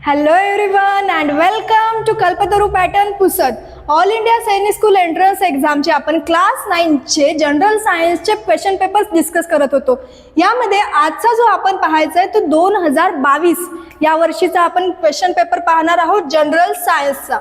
Hello everyone and welcome to Kalpataru Pattern Pusat. All India Sainik school entrance एक्झामचे आपण class 9चे general सायन्सचे question papers discuss करत होतो. यामध्ये आजचा जो आपण पाहायचा आहे तो 2022 या वर्षीचा आपण क्वेश्चन पेपर पाहणार आहोत जनरल सायन्सचा.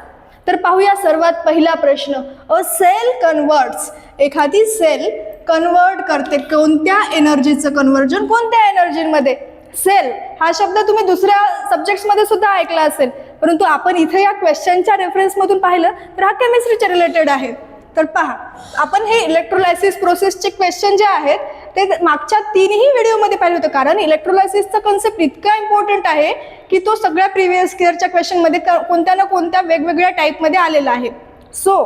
तर पाहूया सर्वात पहिला प्रश्न. अ सेल कन्वर्ट्स, एखादी सेल कन्वर्ट करते कोणत्या एनर्जीचं कन्वर्जन कोणत्या एनर्जीमध्ये. सेल हा शब्द तुम्ही दुसऱ्या सब्जेक्ट्समध्ये सुद्धा ऐकला असेल, परंतु आपण इथे या क्वेश्चनच्या रेफरन्समधून पाहिलं तर हा केमिस्ट्रीच्या रिलेटेड आहे. तर पहा, आपण हे इलेक्ट्रोलायसिस प्रोसेसचे क्वेश्चन जे आहेत ते मागच्या तीनही व्हिडिओमध्ये पाहिलं होतं, कारण इलेक्ट्रोलायसिसचा कन्सेप्ट इतका इम्पॉर्टंट आहे की तो सगळ्या प्रिव्हियस इयरच्या क्वेश्चनमध्ये कोणत्या ना कोणत्या वेगवेगळ्या टाईपमध्ये आलेला आहे. सो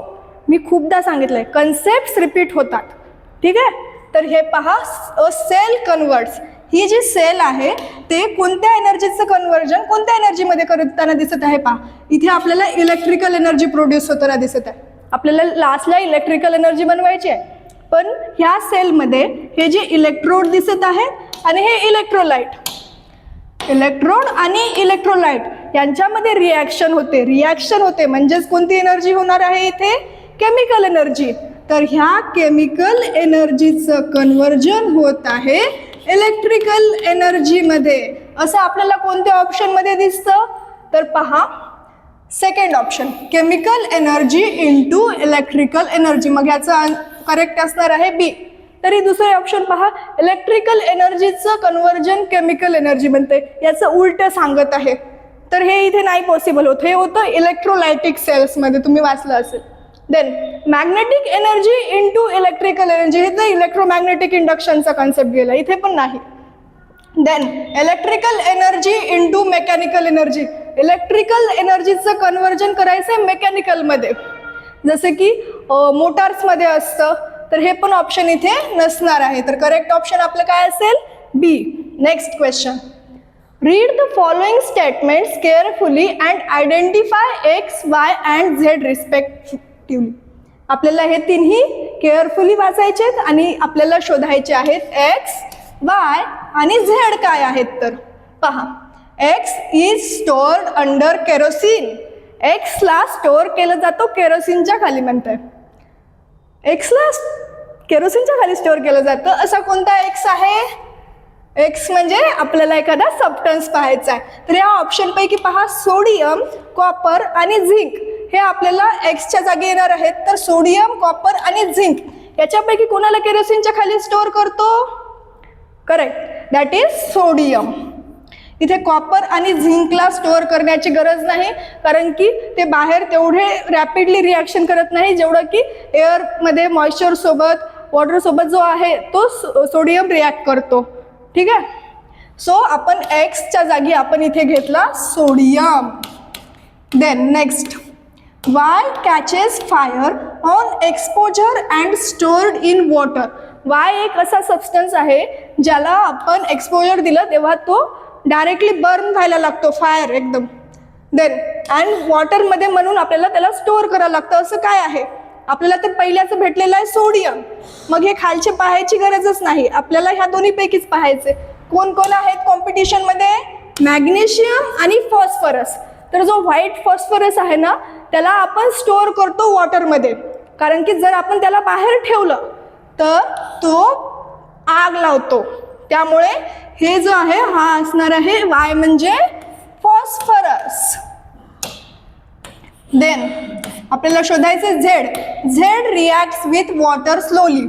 मी खूपदा सांगितलंय कन्सेप्ट रिपीट होतात, ठीक आहे. तर हे पहा, अ सेल कन्वर्ट्स, ही जी सेल आहे ते कोणत्या एनर्जीचं कन्वर्जन कोणत्या एनर्जीमध्ये करताना दिसत आहे. पहा, इथे आपल्याला इलेक्ट्रिकल एनर्जी प्रोड्यूस होताना दिसत आहे. आपल्याला लास्टला इलेक्ट्रिकल एनर्जी बनवायची आहे, पण ह्या सेलमध्ये हे जे इलेक्ट्रोड दिसत आहे आणि हे इलेक्ट्रोलाइट, इलेक्ट्रोड आणि इलेक्ट्रोलाइट यांच्यामध्ये रिॲक्शन होते म्हणजेच कोणती एनर्जी होणार आहे इथे, केमिकल एनर्जी. तर ह्या केमिकल एनर्जीचं कन्वर्जन होत आहे इलेक्ट्रिकल एनर्जीमध्ये. असं आपल्याला कोणत्या ऑप्शनमध्ये दिसतं, तर पहा second option, chemical energy into electrical energy. मग याचा करेक्ट असणार आहे बी. तरी दुसरे ऑप्शन पहा, इलेक्ट्रिकल एनर्जीचं कन्वर्जन केमिकल एनर्जी बनते, याचं उलट सांगत आहे. तर हे इथे नाही पॉसिबल होत, हे होतं इलेक्ट्रोलायटिक सेल्समध्ये, तुम्ही वाचलं असेल. Then magnetic energy into electrical energy, हे तर इलेक्ट्रोमॅग्नेटिक इंडक्शनचा कन्सेप्ट गेला, इथे पण नाही. Then electrical energy into mechanical energy, electrical एनर्जीचं कन्वर्जन करायचं मेकॅनिकलमध्ये, जसे की मोटार्समध्ये असतं. तर हे पण ऑप्शन इथे नसणार आहे. तर करेक्ट ऑप्शन आपलं काय असेल, B. Next question. Read the following statements carefully and identify X, Y and Z respectively. आपल्याला हे तिन्ही केअरफुली वाचायचे आहेत आणि आपल्याला शोधायचे आहेत एक्स, वाय आणि झेड काय आहेत. तर पहा, X is stored under kerosene, एक्सला स्टोअर केलं जातो केरोसिनच्या खाली, म्हणताय एक्सला केरोसिनच्या खाली स्टोअर केलं जातं. असा कोणता एक्स आहे, एक्स म्हणजे आपल्याला एखादा सबस्टन्स पाहायचा आहे. तर या ऑप्शनपैकी पहा, सोडियम, कॉपर आणि झिंक हे आपल्याला एक्सच्या जागी येणार आहेत. तर सोडियम, कॉपर आणि झिंक याच्यापैकी कोणाला केरोसिनच्या खाली स्टोअर करतो, करेक्ट, दॅट इज सोडियम. इथे कॉपर आणि झिंकला स्टोअर करण्याची गरज नाही, कारण की ते बाहेर तेवढे रॅपिडली रिॲक्शन करत नाही जेवढं की एअरमध्ये मॉइश्चर सोबत, वॉटर सोबत जो आहे तो सोडियम रिॲक्ट करतो, ठीक आहे. सो आपण एक्सच्या जागी आपण इथे घेतला sodium. Then next, Y catches fire on exposure and stored in water. Y एक असा सबस्टन्स आहे ज्याला आपण एक्सपोजर दिलं तेव्हा तो डायरेक्टली बर्न व्हायला लागतो, फायर एकदम. देन अँड वॉटरमध्ये म्हणून आपल्याला त्याला स्टोअर करायला लागतं. असं काय आहे, आपल्याला तर पहिल्याचं भेटलेलं आहे सोडियम. मग हे खालचे पाहायची गरजच नाही, आपल्याला ह्या दोन्हीपैकीच पाहायचे. कोण कोण आहेत कॉम्पिटिशनमध्ये, मॅग्नेशियम आणि फॉस्फरस. तर जो व्हाईट फॉस्फरस आहे ना त्याला आपण स्टोअर करतो वॉटरमध्ये, कारण की जर आपण त्याला बाहेर ठेवलं तर तो आग लावतो. त्यामुळे हे जो आहे हा असणार आहे वाय म्हणजे फॉस्फरस. देन आपल्याला शोधायचे Z. Z reacts with water slowly.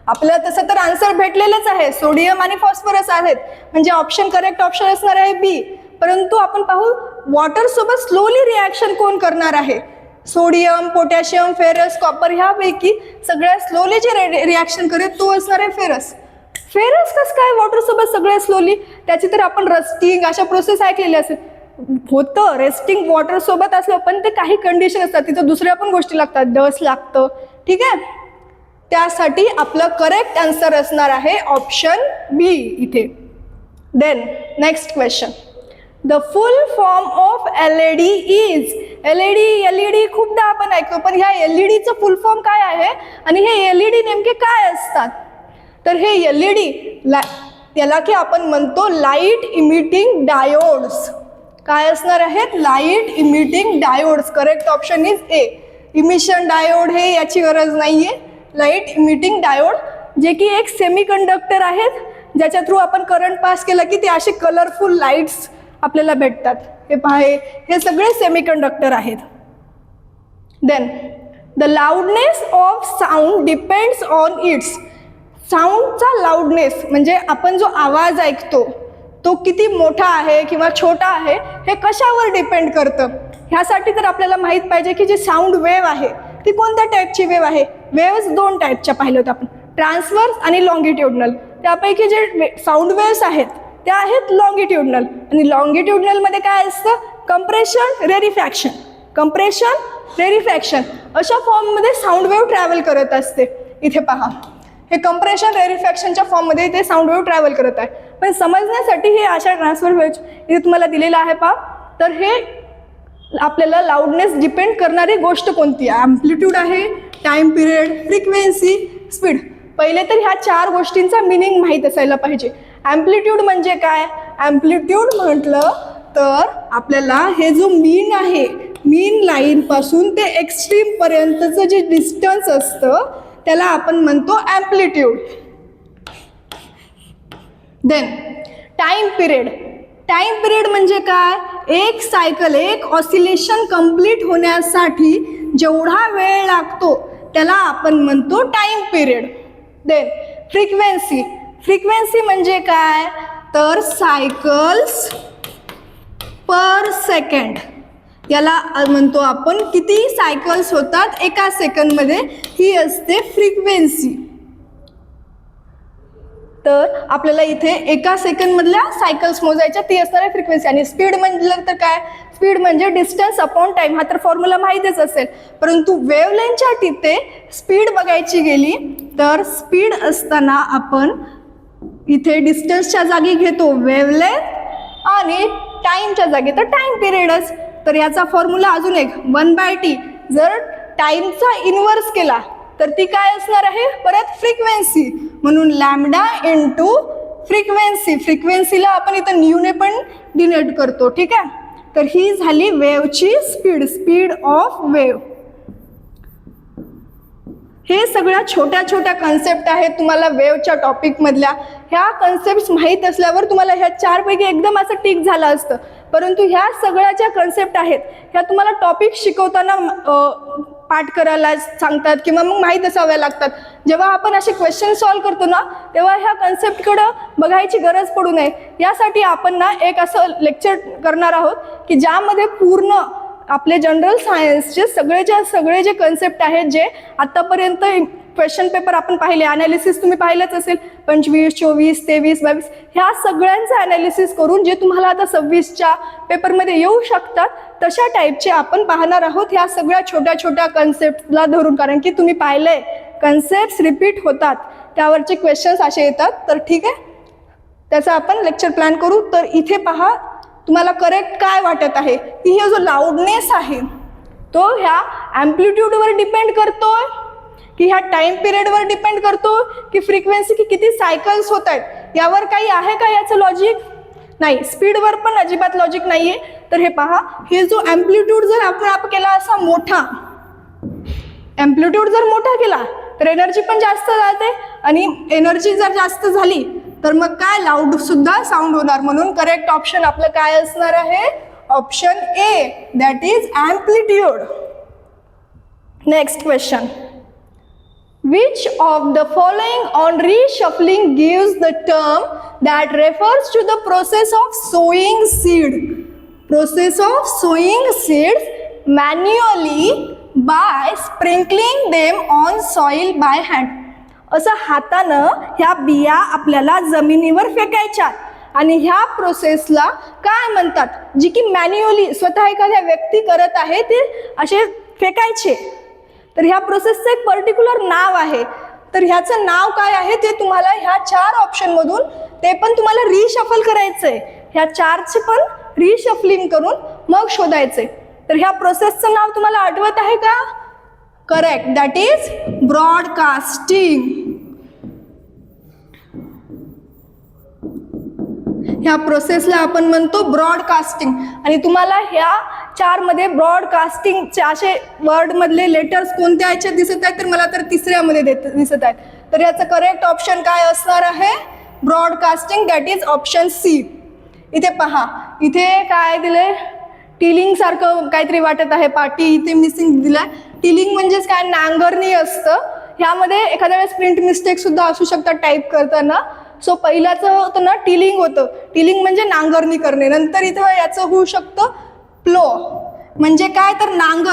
आपल्याला तसं तर आन्सर भेटलेलंच आहे, सोडियम आणि फॉस्फरस आहेत, म्हणजे ऑप्शन करेक्ट ऑप्शन असणार आहे बी. परंतु आपण पाहू वॉटर सोबत स्लोली रिॲक्शन कोण करणार आहे, सोडियम, पोटॅशियम, फेरस, कॉपर ह्यापैकी सगळ्यात स्लोली जे रिॲक्शन करेल तो असणार आहे फेरस. फेरस कसं काय वॉटर सोबत सगळ्यात स्लोली, त्याची तर आपण रस्टिंग अशा प्रोसेस ऐकलेल्या असेल. होतं रेस्टिंग वॉटर सोबत असलं, पण ते काही कंडिशन असतात, तिथं दुसऱ्या पण गोष्टी लागतात, डस्ट लागतं, ठीक आहे. त्यासाठी आपलं करेक्ट आन्सर असणार आहे ऑप्शन बी इथे. Then next question. The full form of LED is. LED खूपदा आपण ऐकतो, पण ह्या एलईडीचं फुल फॉर्म काय आहे आणि हे एलईडी नेमके काय असतात. तर हे एलईडी त्याला की आपण म्हणतो लाईट इमिटिंग डायोड्स. काय असणार आहेत? Light emitting diodes. Correct option is a. Emission diode हे याची गरज नाहीये. लाईट इमिटिंग डायोड जे की एक सेमीकंडक्टर आहेत, ज्याच्या थ्रू आपण करंट पास केला की ते असे कलरफुल लाईट्स आपल्याला भेटतात. हे पहा, हे सगळे सेमीकंडक्टर आहेत. Then the loudness of sound depends on its. साऊंडचा लाऊडनेस म्हणजे आपण जो आवाज ऐकतो तो किती मोठा आहे किंवा छोटा आहे हे कशावर डिपेंड करतं. ह्यासाठी तर आपल्याला माहीत पाहिजे की जी साऊंड वेव्ह आहे ती कोणत्या टाईपची वेव्ह आहे. वेव्स 2 टाईपच्या पाहिल्या होत्या आपण, ट्रान्सवर्स आणि लॉंगिट्युडनल. त्यापैकी जे साऊंड वेव्स आहेत त्या आहेत लॉंगिट्युडनल. आणि लॉंगिट्युडनलमध्ये काय असतं? कंप्रेशन, रेरिफॅक्शन. कंप्रेशन, रेरिफॅक्शन अशा फॉर्ममध्ये साऊंड वेव्ह ट्रॅव्हल करत असते. इथे पहा, हे कंप्रेशन रेरिफॅक्शनच्या फॉर्ममध्ये इथे साऊंड वेव्ह ट्रॅव्हल करत आहे. पण समजण्यासाठी हे अशा ट्रान्सफर वेव्ह इथे तुम्हाला दिलेलं आहे पहा. तर हे आपल्याला लाऊडनेस डिपेंड करणारी गोष्ट कोणती आहे? ॲम्प्लिट्यूड आहे, टाईम पिरियड, फ्रिक्वेन्सी, स्पीड. पहिले तर ह्या 4 गोष्टींचा मिनिंग माहीत असायला पाहिजे. ॲम्प्लिट्यूड म्हणजे काय? ॲम्प्लिट्यूड म्हटलं तर आपल्याला हे जो मीन आहे, मीन लाईनपासून ते एक्स्ट्रीमपर्यंतचं जे डिस्टन्स असतं त्याला आपण म्हणतो amplitude. Then time period. Time period म्हणजे काय? एक सायकल, एक ऑसिलेशन कंप्लीट होण्यासाठी जेवढा वेळ लागतो त्याला आपण म्हणतो time period. Then frequency. Frequency म्हणजे काय? तर सायकल्स पर सेकंड. याला म्हणतो आपण किती सायकल्स होतात एका सेकंडमध्ये, ही असते फ्रिक्वेन्सी. तर आपल्याला इथे एका सेकंडमधल्या सायकल्स मोजायच्या, ती असणार आहे फ्रिक्वेन्सी. आणि स्पीड म्हटलं तर काय? स्पीड म्हणजे डिस्टन्स अपॉन टाईम. हा तर फॉर्म्युला माहीतच असेल. परंतु वेव्हलेंथच्या तिथे स्पीड बघायची गेली तर स्पीड असताना आपण इथे डिस्टन्सच्या जागी घेतो वेव्हलेंथ आणि टाईमच्या जागी तर टाईम पिरियडच. तर याचा फॉर्म्युला अजून एक 1/t. जर टाईमचा इन्व्हर्स केला तर ती काय असणार आहे? परत फ्रिक्वेन्सी. म्हणून लॅम्डा इंटू फ्रिक्वेन्सी. फ्रिक्वेन्सीला आपण इथं न्यूने पण डिनोट करतो. ठीक आहे. तर ही झाली वेव्हची स्पीड, स्पीड ऑफ वेव्ह. हे सगळ्या छोट्या छोट्या कन्सेप्ट आहेत तुम्हाला वेव्हच्या टॉपिकमधल्या. ह्या कन्सेप्ट माहीत असल्यावर तुम्हाला ह्या 4 पैकी एकदम असं टिक झालं असतं. परंतु ह्या सगळ्या ज्या कन्सेप्ट आहेत ह्या तुम्हाला टॉपिक शिकवताना पाठ करायला सांगतात किंवा मग माहीत असाव्या लागतात. जेव्हा आपण असे क्वेश्चन सॉल्व्ह करतो ना तेव्हा ह्या कन्सेप्टकडं बघायची गरज पडू नये. यासाठी आपण ना एक असं लेक्चर करणार आहोत की ज्यामध्ये पूर्ण आपले जनरल सायन्सचे सगळे जे कन्सेप्ट आहेत, जे आत्तापर्यंत क्वेश्चन पेपर आपण पाहिले, ॲनालिसिस तुम्ही पाहिलंच असेल, 25, 24, 23, 22 ह्या सगळ्यांचं ॲनालिसिस करून जे तुम्हाला आता 26च्या पेपरमध्ये येऊ शकतात तशा टाईपचे आपण पाहणार आहोत ह्या सगळ्या छोट्या छोट्या कन्सेप्टला धरून. कारण की तुम्ही पाहिलंय कन्सेप्ट रिपीट होतात, त्यावरचे क्वेश्चन्स असे येतात. तर ठीक आहे, त्याचा आपण लेक्चर प्लॅन करू. तर इथे पहा, तुम्हाला करेक्ट काय वाटत आहे की हे जो लाऊडनेस आहे तो ह्या ॲम्प्लिट्यूडवर डिपेंड करतोय की ह्या टाईम पिरियडवर डिपेंड करतो की फ्रिक्वेन्सी की किती सायकल्स होत आहेत, यावर काही आहे का याचं लॉजिक? नाही. स्पीडवर पण अजिबात लॉजिक नाही आहे. तर हे पहा, हे जो ॲम्प्लिट्यूड जर आपण केला असा मोठा, ॲम्प्लिट्यूड जर मोठा केला तर एनर्जी पण जास्त जाते आणि एनर्जी जर जास्त झाली तर मग काय? लाऊड सुद्धा साऊंड होणार. म्हणून करेक्ट ऑप्शन आपलं काय असणार आहे? Option A, that is amplitude. Next question. Which of the following on reshuffling gives the term that refers to the process of sowing seed? Process of sowing seeds manually by sprinkling them on soil by hand. असं हातानं ह्या बिया आपल्याला जमिनीवर फेकायच्या आणि ह्या प्रोसेसला काय म्हणतात? जी की मॅन्युअली स्वतः एखाद्या व्यक्ती करत आहे ते असे फेकायचे. तर ह्या प्रोसेसचं एक पर्टिक्युलर नाव आहे. तर ह्याचं नाव काय आहे ते तुम्हाला ह्या 4 ऑप्शनमधून ते पण तुम्हाला रिशफल करायचंय. ह्या 4चे पण रिशफलिंग करून मग शोधायचे. तर ह्या प्रोसेसचं नाव तुम्हाला आठवत आहे का? Correct, that is broadcasting. ह्या प्रोसेसला आपण म्हणतो ब्रॉडकास्टिंग. आणि तुम्हाला ह्या 4 मध्ये ब्रॉडकास्टिंगचे असे वर्ड मधले लेटर्स कोणत्या ह्याच्यात दिसत आहेत, तर मला तर तिसऱ्यामध्ये दिसत आहेत. तर याचं करेक्ट ऑप्शन काय असणार आहे, broadcasting, that is option C. इथे पहा, इथे काय दिलंय, टिलिंग सारखं काहीतरी वाटत आहे, पाटी इथे मिसिंग दिलाय. टिलिंग म्हणजेच काय, नांगरणी असतं. ह्यामध्ये एखाद्या वेळेस प्रिंट मिस्टेक सुद्धा असू शकतात टाईप करताना. सो पहिल्याचं होतं ना टिलिंग होतं, टिलिंग म्हणजे नांगरणी करणे. नंतर इथं याचं होऊ शकतं प्लो, म्हणजे काय तर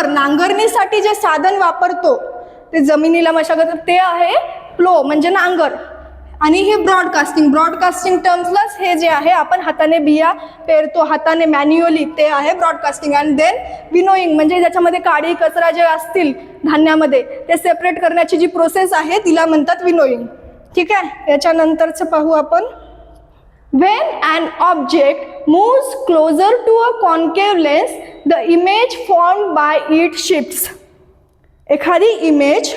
नांगरणीसाठी जे साधन वापरतो ते जमिनीला मशागत, ते आहे प्लो म्हणजे नांगर. आणि हे ब्रॉडकास्टिंग टर्म्सलाच हे जे आहे आपण हाताने बिया पेरतो हाताने मॅन्युअली, ते आहे ब्रॉडकास्टिंग. अँड देन विनोईंग म्हणजे ज्याच्यामध्ये काडी कचरा जे असतील धान्यामध्ये ते सेपरेट करण्याची जी प्रोसेस आहे तिला म्हणतात विनोईंग. ठीक आहे, याच्यानंतरचं पाहू आपण. When an object moves closer to a concave lens, the image formed by it shifts. एखादी इमेज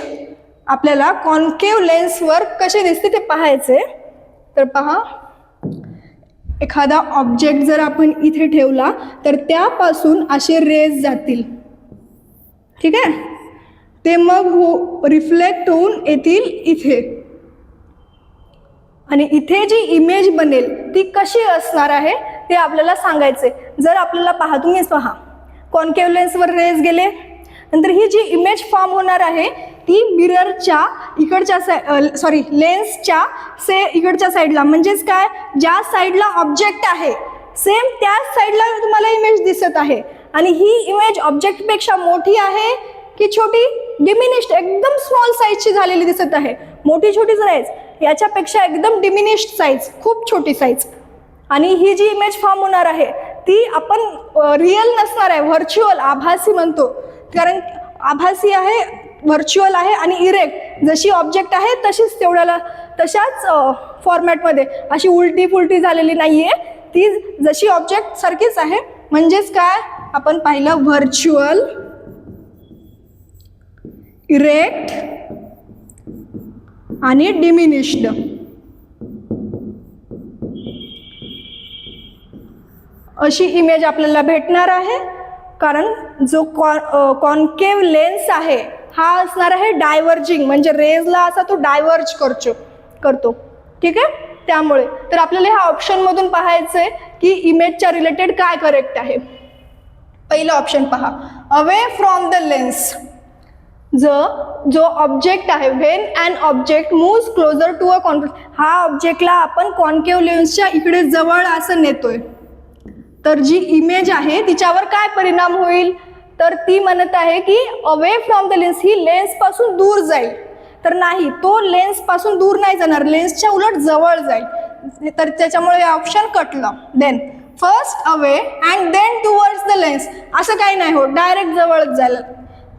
आपल्याला कॉन्केव्ह लेन्सवर कशी दिसते ते पाहायचे. तर पहा, एखादा ऑब्जेक्ट जर आपण इथे ठेवला तर त्यापासून असे रेज जातील. ठीक आहे, ते मग रिफ्लेक्ट होऊन येतील इथे. आणि इथे जी इमेज बनेल ती कशी असणार आहे ते आपल्याला सांगायचे. जर आपल्याला पहा, तुम्हीच पहा, कॉन्केव्ह लेन्सवर रेज गेले, नंतर ही जी इमेज फॉर्म होणार आहे ती मिररच्या इकडच्या लेन्सच्या इकडच्या साईडला, म्हणजेच काय, ज्या साईडला ऑब्जेक्ट आहे सेम त्याच साईडला तुम्हाला इमेज दिसत आहे. आणि ही इमेज ऑब्जेक्टपेक्षा मोठी आहे की छोटी, डिमिनिश्ड, एकदम स्मॉल साईजची झालेली दिसत आहे. मोठी छोटी साईज, याच्यापेक्षा एकदम डिमिनिश्ड साईज, खूप छोटी साईज. आणि ही जी इमेज फॉर्म होणार आहे ती आपण रिअल नसणार आहे, व्हर्च्युअल, आभासी म्हणतो. कारण आभासी आहे, व्हर्च्युअल आहे आणि इरेक्ट, जशी ऑब्जेक्ट आहे तशीच तशाच फॉर्मॅटमध्ये, अशी उलटी पुलटी झालेली नाही आहे, ती जशी ऑब्जेक्ट सारखीच आहे. म्हणजेच काय, आपण पाहिलं व्हर्च्युअल, इरेक्ट आणि डिमिनिश्ड. अशी इमेज आपल्याला भेटणार आहे. कारण जो कॉन्केव्ह लेन्स आहे हा असणार आहे डायव्हर्जिंग, म्हणजे रेजला असा तो डायव्हर्ज करतो. ठीक आहे, त्यामुळे तर आपल्याला ह्या ऑप्शनमधून पाहायचं आहे की इमेजच्या रिलेटेड काय करेक्ट आहे. पहिलं ऑप्शन पहा, अवे फ्रॉम द लेन्स. जो ऑब्जेक्ट आहे, when an object moves closer to a concave, हा ऑब्जेक्टला आपण कॉन्केव्ह लेन्सच्या इकडे जवळ असं नेतोय, तर जी इमेज आहे तिच्यावर काय परिणाम होईल, तर ती म्हणत आहे की away from the lens, he lens पासून दूर जाईल. तर नाही, तो लेन्स पासून दूर नाही जाणार, लेन्सच्या उलट जवळ जाईल. तर त्याच्यामुळे ऑप्शन कटलं. Then first away and then towards the lens, असं काही नाही होत, डायरेक्ट जवळच जाईल.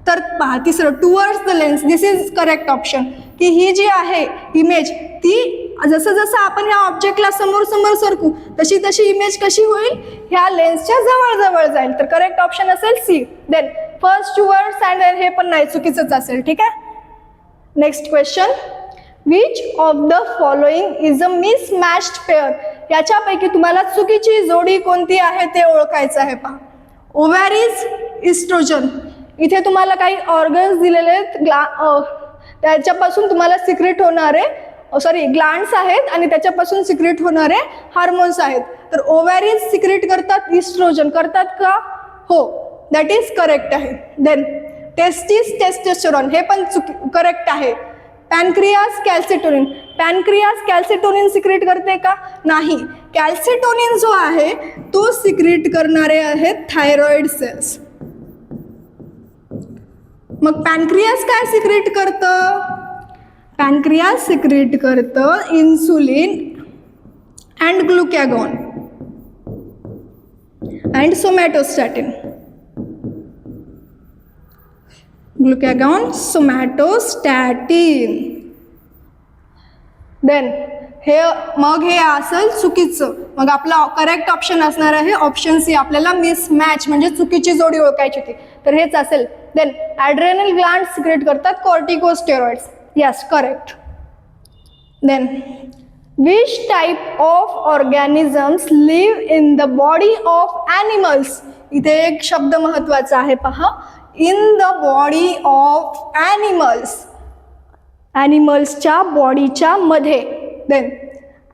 तर पहा, तिसरं towards the lens, this is correct option. की ही जी आहे इमेज ती जसं जसं आपण ह्या ऑब्जेक्टला समोर सरकू तशी तशी इमेज कशी होईल, ह्या लेन्सच्या जवळ जवळ जाईल. तर करेक्ट ऑप्शन असेल C. Then first towards and then हे पण नाही, चुकीचंच असेल. ठीक आहे, next question. Which of the following is a mismatched pair. याच्यापैकी तुम्हाला चुकीची जोडी कोणती आहे ते ओळखायचं आहे. पहा, ओव्हॅरीज, इस्ट्रोजन. इथे तुम्हाला काही ऑर्गन्स दिलेले आहेत, त्याच्यापासून तुम्हाला सिक्रेट होणारे ग्लँड्स आहेत आणि त्याच्यापासून सिक्रेट होणारे हार्मोन्स आहेत. तर ओव्हॅरीज सिक्रेट करतात, इस्ट्रोजन करतात का? हो, दॅट इज करेक्ट आहे. देन टेस्टिस, टेस्टोस्टेरॉन, हे पण करेक्ट आहे. पॅनक्रियास, कॅल्सिटोनिन. पॅनक्रियास कॅल्सिटोनिन सिक्रेट करते का? नाही. कॅल्सिटोनिन जो आहे तो सिक्रेट करणारे आहेत थायरॉइड सेल्स. मग पॅनक्रियास काय सिक्रेट करतं? पॅनक्रियास सिक्रेट करतं insulin and glucagon and somatostatin. Glucagon, somatostatin. Then हे असेल चुकीचं. मग आपला करेक्ट ऑप्शन असणार आहे ऑप्शन सी. आपल्याला मिसमॅच म्हणजे चुकीची जोडी ओळखायची होती, तर हेच असेल. देन ॲड्रेनल ग्लँड सिक्रेट करतात corticosteroids. Yes, correct. Then which type of organisms live in the body of animals. इथे एक शब्द महत्वाचा आहे पहा, in the body of animals, ॲनिमल्सच्या बॉडीच्या मध्ये. Then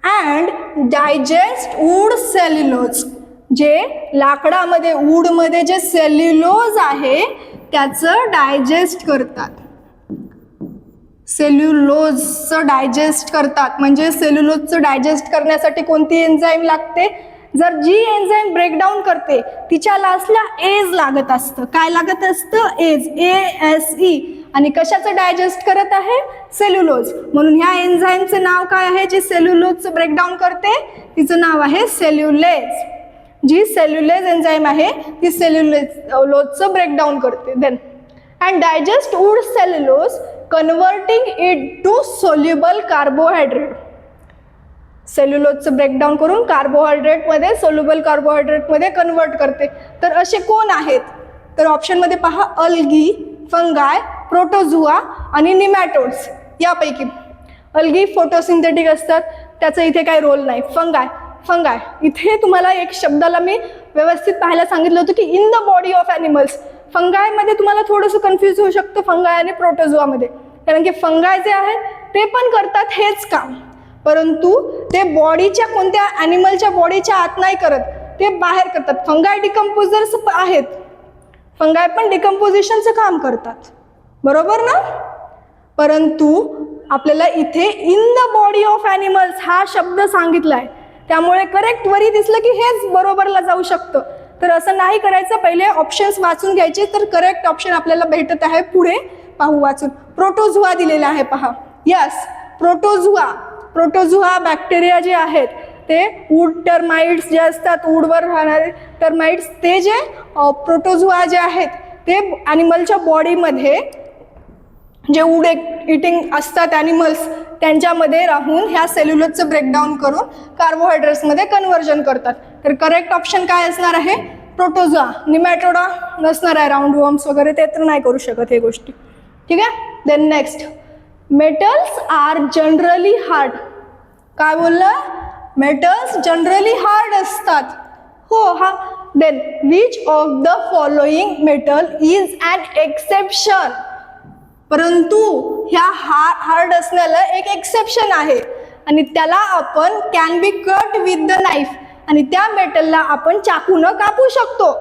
and digest wood cellulose, जे लाकडामध्ये वूडमध्ये जे सेल्युलोज आहे त्याचं डायजेस्ट करतात. सेल्युलोजचं डायजेस्ट करतात. म्हणजे सेल्युलोजचं डायजेस्ट करण्यासाठी कोणती एन्झाईम लागते? जर जी एन्झाईम ब्रेकडाऊन करते तिच्या लास्टला एज लागत असतं. काय लागत असतं? एज, ASE. आणि कशाचं डायजेस्ट करत आहे? सेल्युलोज. म्हणून ह्या एन्झाईमचं नाव काय आहे जे सेल्युलोजचं ब्रेकडाऊन करते? तिचं नाव आहे सेल्युलेज. जी सेल्युलेज एन्झाईम आहे ती सेल्युलोजचं ब्रेकडाऊन करते. Then and digest wood cellulose converting it to soluble carbohydrate. सेल्युलोजचं ब्रेकडाऊन करून कार्बोहायड्रेटमध्ये, सोल्युबल कार्बोहायड्रेटमध्ये कन्वर्ट करते. तर असे कोण आहेत? तर ऑप्शनमध्ये पहा, अल्गी, फंगाय, प्रोटोझुआ आणि निमॅटोड्स. यापैकी अल्गी फोटोसिंथेटिक असतात, त्याचा इथे काही रोल नाही. फंगाय इथे तुम्हाला एक शब्दाला मी व्यवस्थित पाहायला सांगितलं होतं की in the body of animals. फंगायमध्ये तुम्हाला थोडंसं कन्फ्यूज होऊ शकतं फंगाय आणि प्रोटोझुआमध्ये, कारण की फंगाय जे आहेत ते पण करतात हेच काम, परंतु ते बॉडीच्या कोणत्या ॲनिमलच्या बॉडीच्या आत नाही करत, ते बाहेर करतात. फंगाय डिकम्पोजर्स आहेत, फंगाय पण डिकम्पोजिशनचं काम करतात, बरोबर ना. परंतु आपल्याला इथे in the body of animals हा शब्द सांगितलाय, त्यामुळे करेक्ट वरी दिसलं की हेच बरोबरला जाऊ शकतं. तर असं नाही करायचं, पहिले ऑप्शन्स वाचून घ्यायचे. तर करेक्ट ऑप्शन आपल्याला भेटत आहे, पुढे पाहू वाचून. प्रोटोझुआ दिलेला आहे पहा. यस, प्रोटोझुआ बॅक्टेरिया जे आहेत ते वूड टर्माइट्स जे असतात, वूडवर राहणारे टर्माइट्स, ते जे प्रोटोझुआ जे आहेत ते ॲनिमलच्या बॉडीमध्ये जे वूड इटिंग असतात ॲनिमल्स त्यांच्यामध्ये राहून ह्या सेल्युलोजचं ब्रेकडाऊन करून कार्बोहायड्रेट्समध्ये कन्व्हर्जन करतात. तर करेक्ट ऑप्शन काय असणार आहे? प्रोटोझुआ. निमॅटोडा नसणार आहे, राऊंड वॉर्म्स वगैरे ते तर नाही करू शकत हे गोष्टी. ठीक आहे. Then next, metals are generally hard. काय बोललं? मेटल्स जनरली हार्ड असतात. हो हा. Then which of the following metal is an exception. परंतु ह्या हार्ड असण्याला एक एक्सेप्शन आहे आणि त्याला आपण can be cut with the knife, आणि त्या मेटलला आपण चाकूनं कापू शकतो.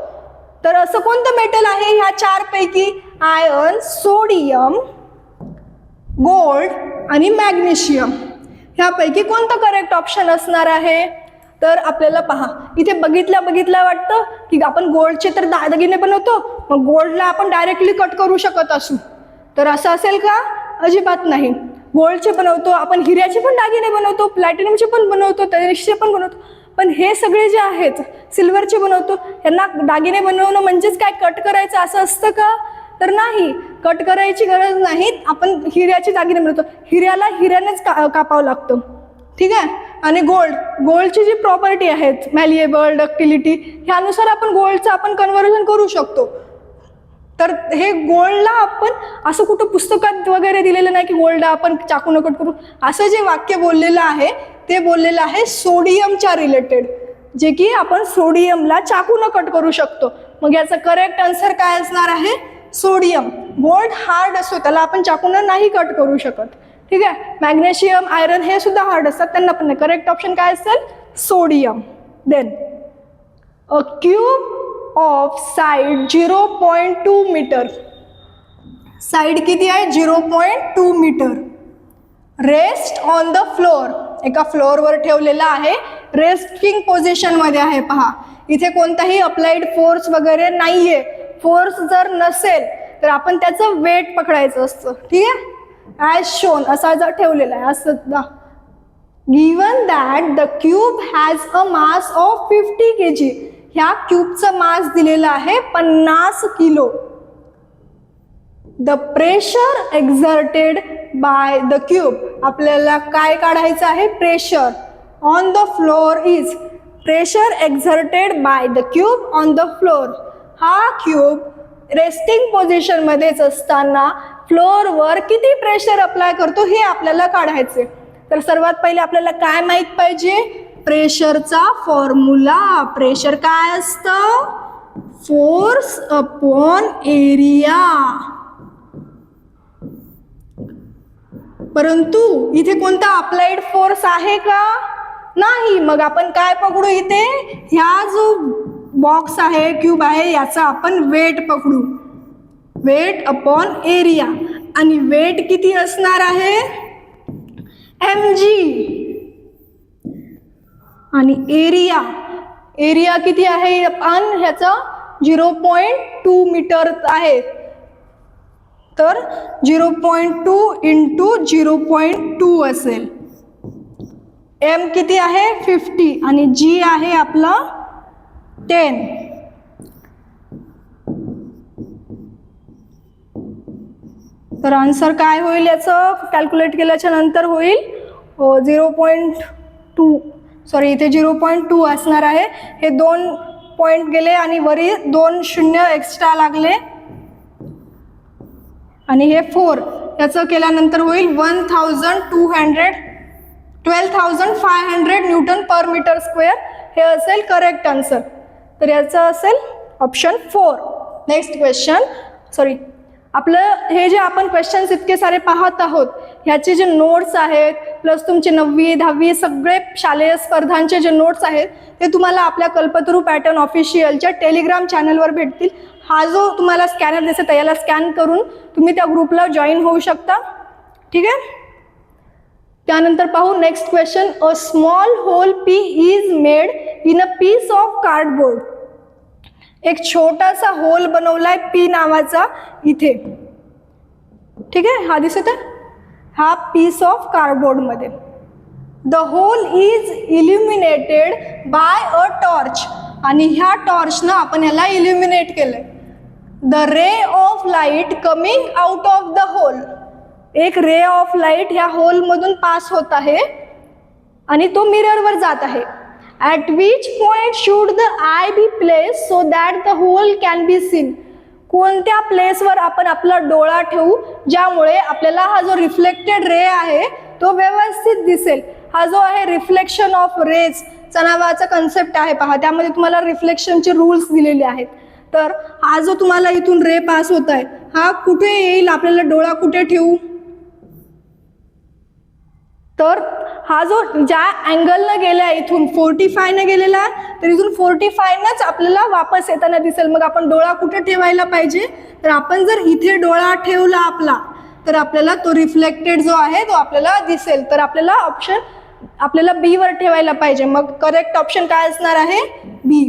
तर असं कोणतं मेटल आहे ह्या चारपैकी? आयर्न, सोडियम, गोल्ड आणि मॅग्नेशियम. ह्यापैकी कोणतं करेक्ट ऑप्शन असणार आहे? तर आपल्याला पहा, इथे बघितल्या वाटतं की आपण गोल्डचे तर दागिने बनवतो, मग गोल्डला आपण डायरेक्टली कट करू शकत असू. तर असं असेल का? अजिबात नाही. गोल्डचे बनवतो आपण, हिऱ्याचे पण दागिने बनवतो, प्लॅटिनमचे पण बनवतो, तैरिशचे पण बनवतो, पण हे सगळे जे आहेत सिल्वरचे बनवतो, यांना दागिने बनवणं म्हणजेच काय कट करायचं असं असतं का? तर नाही, कट करायची गरज नाही. आपण हिऱ्याचे दागिने बनवतो, हिऱ्याला हिऱ्यानेच कापावं लागतं. ठीक आहे. आणि गोल्डची जी प्रॉपर्टी आहेत, मॅलिएबल, डक्टिलिटी, ह्यानुसार आपण गोल्डचं आपण कन्व्हर्जन करू शकतो. तर हे गोल्डला आपण असं कुठं पुस्तकात वगैरे दिलेलं नाही की गोल्डला आपण चाकून कट करू. असं जे वाक्य बोललेलं आहे ते बोललेलं आहे सोडियमच्या रिलेटेड, जे की आपण सोडियमला चाकून कट करू शकतो. मग याचं करेक्ट आन्सर काय असणार आहे? सोडियम. गोल्ड हार्ड असतो, त्याला आपण चाकून नाही कट करू शकत. ठीक आहे. मॅग्नेशियम, आयरन हे सुद्धा हार्ड असतात, त्यांना पण नाही. करेक्ट ऑप्शन काय असेल? Sodium. Then a cube of side 0.2 metre. Side किती आहे? 0.2 metre. Rest on the floor. एका फ्लोअरवर ठेवलेला आहे, रेस्टिंग पोझिशन मध्ये आहे. पहा, इथे कोणताही अप्लाइड फोर्स वगैरे नाहीये. फोर्स जर नसेल तर आपण त्याचं वेट पकडायचं असतं. ठीक आहे. ॲज शोन असा जर ठेवलेला आहे असं. Given that the cube has a mass of 50 kg. ह्या क्यूबचं मास दिलेलं आहे 50 kilo. The pressure exerted by the cube. आपल्याला काय काढायचं आहे? Pressure on the floor is. Pressure exerted by the cube on the floor. हा क्यूब रेस्टिंग पोझिशन मध्येच असताना फ्लोअरवर किती प्रेशर अप्लाय करतो हे आपल्याला काढायचे. तर सर्वात पहिले आपल्याला काय माहित पाहिजे, प्रेशरचा फॉर्म्युला. प्रेशर काय असतं, फोर्स अपॉन एरिया. परंतु इथे कोणता अप्लाइड फोर्स आहे का, नाही. मग आपण काय पकडू, इथे ह्या जो बॉक्स आहे, क्यूब आहे, याचा आपण वेट पकडू, वेट अपॉन एरिया. आणि वेट किती असणार आहे, mg. आणि एरिया किती आहे, आणि ह्याचा 0.2 मीटर आहे. तर 0.2 इंटू 0.2 असेल. m किती आहे 50 आणि g आहे आपला 10. तर आन्सर काय होईल, याचं कॅल्क्युलेट केल्याच्या नंतर होईल 0.2, सॉरी इथे 0.2 असणार आहे. हे 2 पॉइंट गेले आणि वरी 2 शून्य एक्स्ट्रा लागले आणि हे 4. याचं केल्यानंतर होईल 12,500 न्यूटन पर मीटर स्क्वेअर. हे असेल करेक्ट आन्सर. तर याचं असेल ऑप्शन 4. नेक्स्ट क्वेश्चन, सॉरी आपलं हे जे आपण क्वेश्चन्स इतके सारे पाहत आहोत, ह्याचे जे नोट्स आहेत प्लस तुमचे 9वी 10वी सगळे शालेय स्पर्धांचे जे नोट्स आहेत ते तुम्हाला आपल्या कल्पतरू पॅटर्न ऑफिशियलच्या टेलिग्राम चॅनलवर भेटतील. हा जो तुम्हाला स्कॅनर दिसत आहे याला स्कॅन करून तुम्ही त्या ग्रुपला जॉईन होऊ शकता. ठीक आहे. त्यानंतर पाहू next question. A small hole P is made in a piece of cardboard. एक छोटासा होल बनवलाय पी नावाचा इथे. ठीक आहे, हा दिसत आहे, हा पीस ऑफ कार्डबोर्ड मध्ये. The hole is illuminated by a torch. आणि ह्या टॉर्चनं आपण ह्याला इल्युमिनेट केलंय. The ray of light coming out of the hole. एक रे ऑफ लाईट ह्या होल मधून पास होत आहे आणि तो मिररवर जात आहे. At which point should the eye be placed so that the whole can be seen? कोणत्या प्लेसवर आपण आपला डोळा ठेवू ज्यामुळे आपल्याला हा जो रिफ्लेक्टेड रे आहे तो व्यवस्थित दिसेल. हा जो आहे रिफ्लेक्शन ऑफ रेज चा नावाचा कन्सेप्ट आहे पहा, त्यामध्ये तुम्हाला रिफ्लेक्शनचे रूल्स दिलेले आहेत. तर हा जो तुम्हाला इथून रे पास होत आहे हा कुठे येईल, आपल्याला डोळा कुठे ठेवू, तर हा जो ज्या अँगलनं गेला इथून 45 गेलेला तर इथून 45नच आपल्याला वापस येताना दिसेल. मग आपण डोळा कुठे ठेवायला पाहिजे, तर आपण जर इथे डोळा ठेवला आपला तर आपल्याला तो रिफ्लेक्टेड जो आहे तो आपल्याला दिसेल. तर आपल्याला ऑप्शन आपल्याला बी वर ठेवायला पाहिजे. मग करेक्ट ऑप्शन काय असणार आहे, B.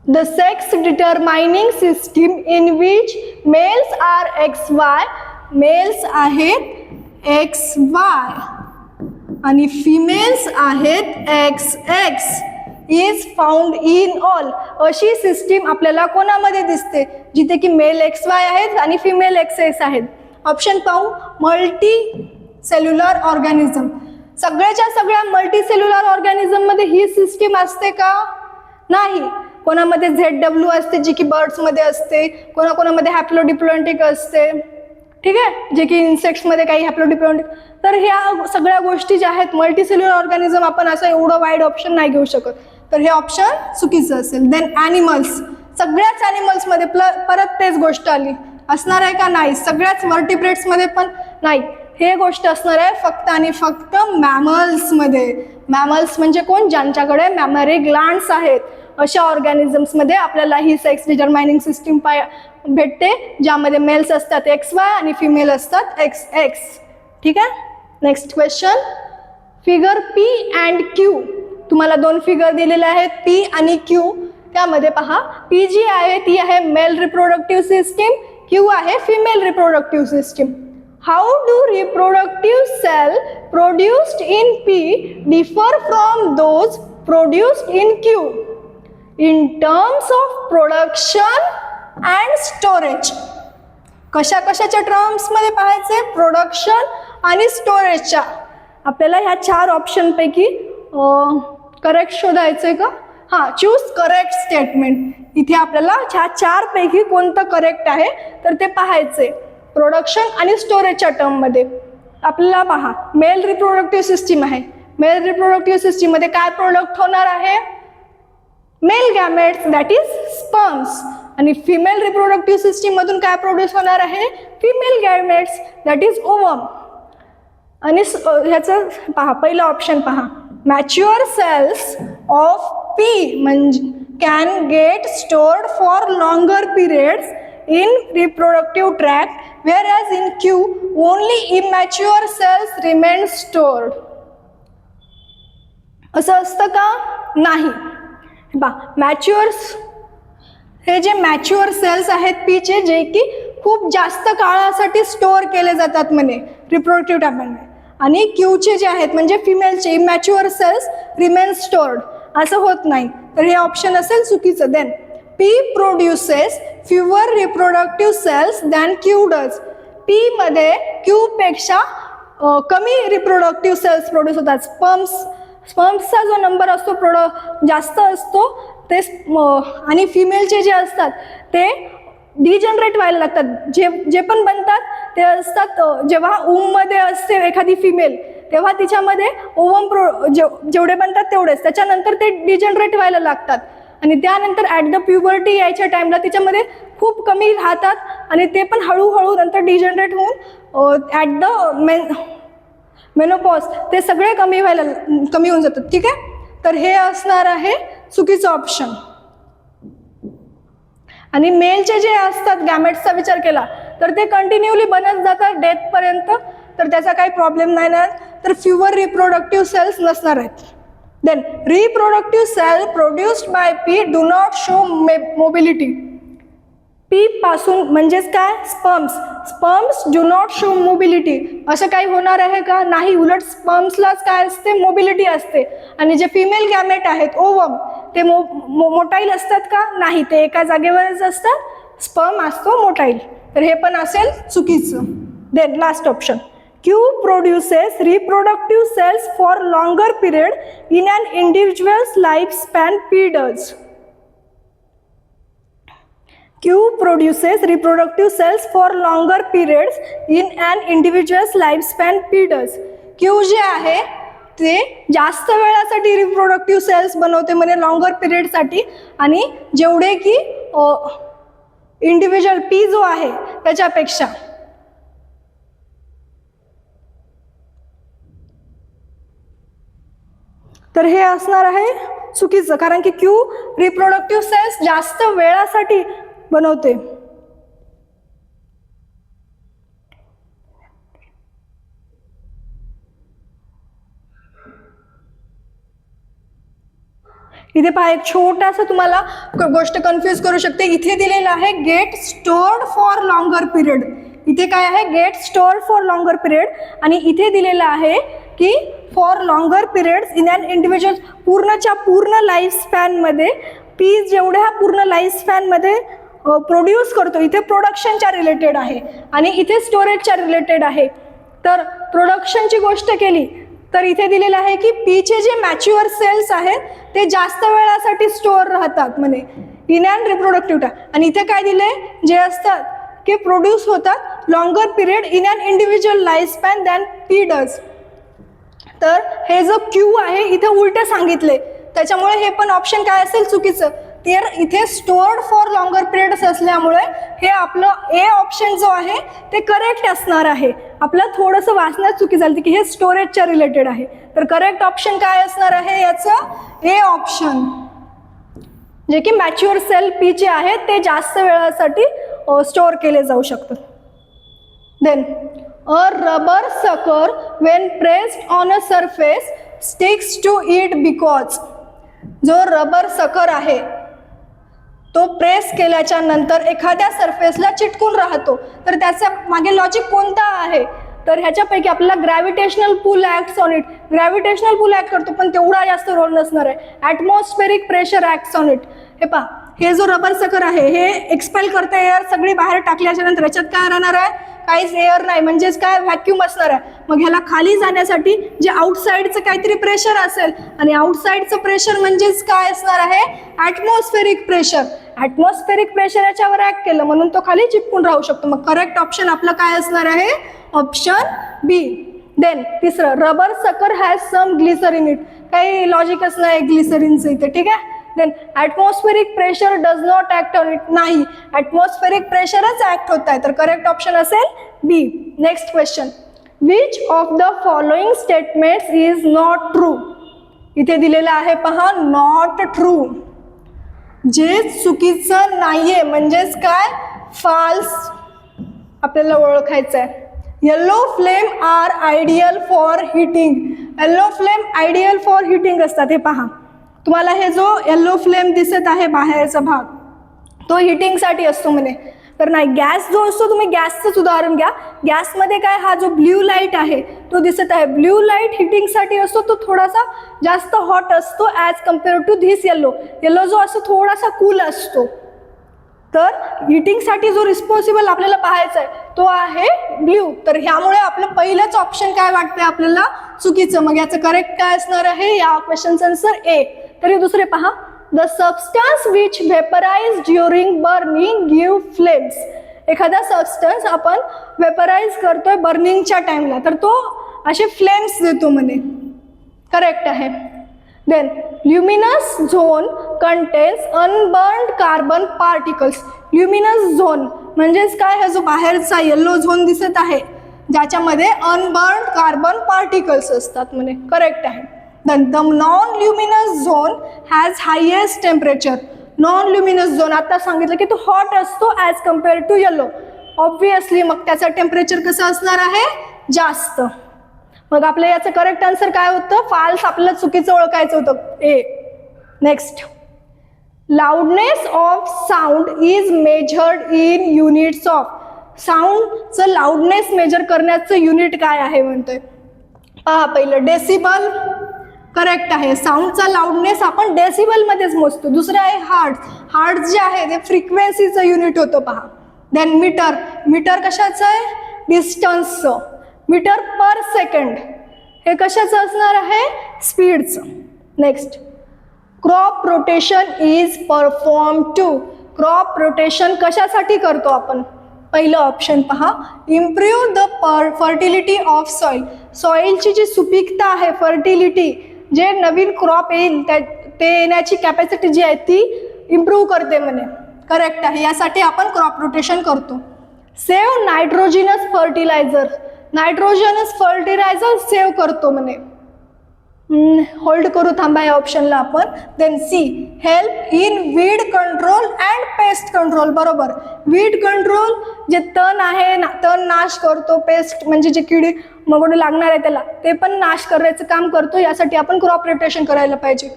The sex determining system in which males are XY. Males आहेत XY आणि फिमेल्स आहेत XX is found in all. अशी सिस्टीम आपल्याला कोणामध्ये दिसते, जिथे की मेल XY आहेत आणि फिमेल XX आहेत. ऑप्शन पाहू, मल्टी सेल्युलर ऑर्गॅनिझम. सगळ्याच्या सगळ्या मल्टी सेल्युलर ऑर्गॅनिझम मध्ये ही सिस्टीम असते का, नाही. कोणामध्ये ZW असते जी की बर्ड्स मध्ये असते, कोणाकोणामध्ये हॅप्लोडिप्लॉन्टिक असते. ठीक आहे, जे की इन्सेक्ट्समध्ये काही हॅप्लोडिप्लॉन्टिक. तर ह्या सगळ्या गोष्टी ज्या आहेत मल्टी सेल्युलर ऑर्गॅनिझम आपण असं एवढं वाईड ऑप्शन नाही घेऊ शकत. तर हे ऑप्शन चुकीचं असेल. Then animals. सगळ्याच ॲनिमल्समध्ये परत तेच गोष्ट आली असणार आहे का, नाही. सगळ्याच वर्टिब्रेट्समध्ये पण नाही. हे गोष्ट असणार आहे फक्त आणि फक्त मॅमल्समध्ये. मॅमल्स म्हणजे कोण, ज्यांच्याकडे मॅमरी ग्लँड्स आहेत. अशा ऑर्गॅनिझम्समध्ये आपल्याला ही सेक्स डिटरमाइनिंग सिस्टीम भेटते, ज्यामध्ये मेल्स असतात XY आणि फिमेल असतात XX. ठीक आहे. Next question. Figure P and Q. तुम्हाला 2 फिगर दिलेले आहेत P आणि Q. त्यामध्ये पहा, P जी आहे ती आहे मेल रिप्रोडक्टिव्ह सिस्टीम, Q आहे female reproductive system. How do reproductive cell produced in P differ from those produced in Q in terms of production and storage. कशा कशाच्या टर्म्समध्ये पाहायचे, प्रोडक्शन आणि स्टोरेजच्या. आपल्याला ह्या 4 ऑप्शनपैकी करेक्ट शोधायचंय का, हां, चूज करेक्ट स्टेटमेंट. इथे आपल्याला ह्या 4 पैकी कोणतं करेक्ट आहे तर ते पाहायचे. प्रोडक्शन आणि स्टोरेजच्या टर्ममध्ये. आपल्याला पहा, मेल रिप्रोडक्टिव्ह सिस्टीम आहे. मेल रिप्रोडक्टिव्ह सिस्टीममध्ये काय प्रोडक्ट होणार आहे? Male gametes that is sperms. आणि फिमेल रिप्रोडक्टिव्ह सिस्टीम मधून काय प्रोड्यूस होणार आहे? Female gametes that is ovum. आणि ह्याचं पहा, पहिला ऑप्शन पहा, मॅच्युअर सेल्स ऑफ पी म्हणजे can get stored for longer periods in reproductive tract, whereas in Q only immature cells remain stored. असं असतं का? नाही. मॅच्युअर्स, हे जे मॅच्युअर सेल्स आहेत पीचे, जे की खूप जास्त काळासाठी स्टोअर केले जातात म्हणे रिप्रोडक्टिव्ह ट्रॅक्टमध्ये, आणि क्यूचे जे आहेत म्हणजे फिमेलचे इमॅच्युअर सेल्स रिमेन स्टोर्ड. असं होत नाही, तर हे ऑप्शन असेल चुकीचं. Then P produces fewer reproductive cells than Q does. P मध्ये Q पेक्षा कमी रिप्रोडक्टिव्ह सेल्स प्रोड्यूस होतात. स्पर्म्सचा जो नंबर असतो जास्त असतो ते, आणि फिमेलचे जे असतात ते डिजनरेट व्हायला लागतात. जे पण बनतात ते असतात, जेव्हा मध्ये असते एखादी फिमेल तेव्हा तिच्यामध्ये ओवम जेवढे बनतात तेवढेच, त्याच्यानंतर ते डिजनरेट व्हायला लागतात. आणि त्यानंतर ॲट द प्युबर्टी यायच्या टाईमला तिच्यामध्ये खूप कमी राहतात, आणि ते पण हळूहळू नंतर डिजनरेट होऊन ॲट द मेनोपॉज ते सगळे कमी होऊन जातात. ठीक आहे, तर हे असणार आहे चुकीचं ऑप्शन. आणि मेलचे जे असतात गॅमेट्सचा विचार केला तर ते कंटिन्यूली बनत जातात डेथपर्यंत, तर त्याचा काही प्रॉब्लेम नाही ना. तर फ्युअर रिप्रोडक्टिव्ह सेल्स नसणार आहेत. Then reproductive cell produced by P do not show mobility. P पासून म्हणजेच काय? Sperms do not show mobility. असं काही होणार आहे का? नाही. उलट स्पर्म्सलाच काय असते? मोबिलिटी असते. आणि जे फिमेल गॅमेट आहेत ओवम ते मोटाईल असतात का? नाही, ते एका जागेवरच असतात. स्पर्म असतो मोटाईल. तर हे पण असेल चुकीचं. Then last option, Q produces reproductive cells for longer period in an individual's lifespan. P does. Q produces reproductive cells for longer periods in an individual's lifespan. P does. Q जे आहे ते जास्त वेळासाठी रिप्रोडक्टिव्ह सेल्स बनवते म्हणजे longer पिरियडसाठी, आणि जेवढे की इंडिव्हिज्युअल P जो आहे त्याच्यापेक्षा. तर हे असणार आहे चुकीचं, कारण की क्यू रिप्रोडक्टिव्ह सेल्स जास्त वेळासाठी बनवते. इथे पहा, एक छोटासा तुम्हाला गोष्ट कन्फ्यूज करू शकते. इथे दिलेलं आहे get stored for longer period. इथे काय आहे? Get stored for longer period, आणि इथे दिलेलं आहे की for longer periods in an individual. पूर्णच्या पूर्ण लाईफ स्पॅनमध्ये पी जेवढ्या पूर्ण लाईफ स्पॅनमध्ये प्रोड्यूस करतो, इथे प्रोडक्शनच्या रिलेटेड आहे आणि इथे स्टोरेजच्या रिलेटेड आहे. तर प्रोडक्शनची गोष्ट केली तर इथे दिलेलं आहे की पीचे जे मॅच्युअर सेल्स आहेत ते जास्त वेळासाठी स्टोअर राहतात म्हणे इन अँड रिप्रोडक्टिव्ह. आणि इथे काय दिले? जे असतात की प्रोड्यूस होतात longer period in an individual life span than P does. तर हे जो क्यू आहे इथे उलट सांगितले, त्याच्यामुळे हे पण ऑप्शन काय असेल? चुकीचं. तर इथे स्टोअर्ड फॉर लॉंगर पिरियड्स असल्यामुळे हे आपलं ए ऑप्शन जो आहे ते करेक्ट असणार आहे. आपलं थोडंसं वाचण्यात चुकी झाली की हे स्टोरेजच्या रिलेटेड आहे. तर करेक्ट ऑप्शन काय असणार आहे याचं? ए ऑप्शन, जे की मॅच्युअर सेल पीचे आहेत ते जास्त वेळासाठी स्टोअर केले जाऊ शकतात. Then a rubber sucker when pressed on a surface sticks to it because. जो रबर सकर आहे तो प्रेस केल्याच्या नंतर एखाद्या सरफेसला चिटकून राहतो, तर त्याचा मागे लॉजिक कोणता आहे? तर ह्याच्यापैकी आपल्याला gravitational pull acts on it. Gravitational pull act करतो पण तेवढा जास्त रोल नसणार आहे. Atmospheric pressure acts on it. हे पहा, हे जो रबर सकर आहे हे एक्सपेल करते एअर सगळी बाहेर टाकल्याच्या नंतर याच्यात काय राहणार आहे? काहीच एअर नाही, म्हणजेच काय व्हॅक्यूम असणार आहे. मग ह्याला खाली जाण्यासाठी जे आउटसाइडचं काहीतरी प्रेशर असेल, आणि आउटसाइडचं प्रेशर म्हणजेच काय असणार आहे, ॲटमॉस्फेरिक प्रेशर. ॲटमॉस्फेरिक प्रेशर याच्यावर ऍक्ट केलं म्हणून तो खाली चिपकून राहू शकतो. मग करेक्ट ऑप्शन आपलं काय असणार आहे, ऑप्शन बी. देन तिसरं, rubber sucker has some glycerine in it. काही लॉजिकच नाही ग्लिसरीनचं इथे, ठीक आहे. Then atmospheric pressure does not act on it. नाही, ॲटमॉस्फेरिक प्रेशरच ऍक्ट होत आहे, तर करेक्ट ऑप्शन असेल B. Next question, which of the following statements is not true. इथे दिलेलं आहे पहा, नॉट ट्रू. जे चुकीचं नाहीये म्हणजेच काय, फाल्स आपल्याला ओळखायचं आहे. Yellow flame are ideal for heating. Yellow flame ideal for heating असतात. हे पहा, तुम्हाला हे जो येलो फ्लेम दिसत आहे बाहेरचा भाग, तो हिटिंगसाठी असतो म्हणे. तर नाही, गॅस जो असतो, तुम्ही गॅसचंच उदाहरण घ्या. गॅसमध्ये काय, हा जो ब्ल्यू लाईट आहे तो दिसत आहे, ब्ल्यू लाईट हिटिंगसाठी असतो. तो थोडासा जास्त हॉट असतो as compare to this yellow. Yellow जो असतो थोडासा कूल असतो. तर हिटिंगसाठी जो रिस्पॉन्सिबल आपल्याला पाहायचा आहे तो आहे ब्ल्यू. तर ह्यामुळे आपलं पहिलंच ऑप्शन काय वाटतंय आपल्याला, चुकीचं. मग याचं करेक्ट काय असणार आहे, या क्वेश्चनचं आन्सर ए. तरी दुसरे पहा, the substance which vaporise during burning give flames. एखादा सबस्टन्स आपण व्हेपराइज करतोय बर्निंगच्या टाइमला, तर तो असे फ्लेम्स देतो म्हणे. करेक्ट आहे. Then luminous zone contains unburned carbon particles. Luminous zone म्हणजेच काय, हा जो बाहेरचा येल्लो झोन दिसत आहे ज्याच्यामध्ये अनबर्न्ड कार्बन पार्टिकल्स असतात म्हणे. करेक्ट आहे. Then the non luminous zone has highest temperature. Non luminous zone आता सांगितलं की तो हॉट असतो as compare to yellow. Obviously मग त्याचं टेम्परेचर कसं असणार आहे, जास्त. मग आपलं याचं करेक्ट आन्सर काय होतं, फाल्स. आपल्याला चुकीचं ओळखायचं होतं, A. Next, loudness of sound is measured in units of. साऊंडचं लाऊडनेस मेजर करण्याचं युनिट काय आहे म्हणतोय. पहा, पहिलं डेसिबल. करेक्ट आहे. साऊंडचा लाऊडनेस आपण डेसिबलमध्येच मोजतो. दुसरं आहे हार्ट्स. हार्ट्स जे आहे ते फ्रिक्वेन्सीचं युनिट होतं पहा. Then metre. मीटर कशाचं आहे, डिस्टन्सचं. मीटर पर सेकंड हे कशाचं असणार आहे, स्पीडचं. Next, crop rotation is perform to. Crop rotation कशासाठी करतो आपण. पहिलं ऑप्शन पहा, improve the fertility of soil. सॉइलची जी सुपीकता आहे, फर्टिलिटी, जे नवीन क्रॉप येईल ते येण्याची कॅपॅसिटी जी आहे ती इम्प्रूव्ह करते म्हणे. करेक्ट आहे. यासाठी आपण क्रॉप रोटेशन करतो. Save nitrogenous fertiliser. Nitrogenous fertiliser save करतो म्हणे. होल्ड करू, थांबा या ऑप्शनला आपण. Then C, help in weed control and pest control. बरोबर. वीड कंट्रोल जे तण आहे तण नाश करतो, पेस्ट म्हणजे जे किडी मगोडे लागणार आहे त्याला ते पण नाश करायचं काम करतो. यासाठी आपण क्रॉप रोटेशन करायला पाहिजे.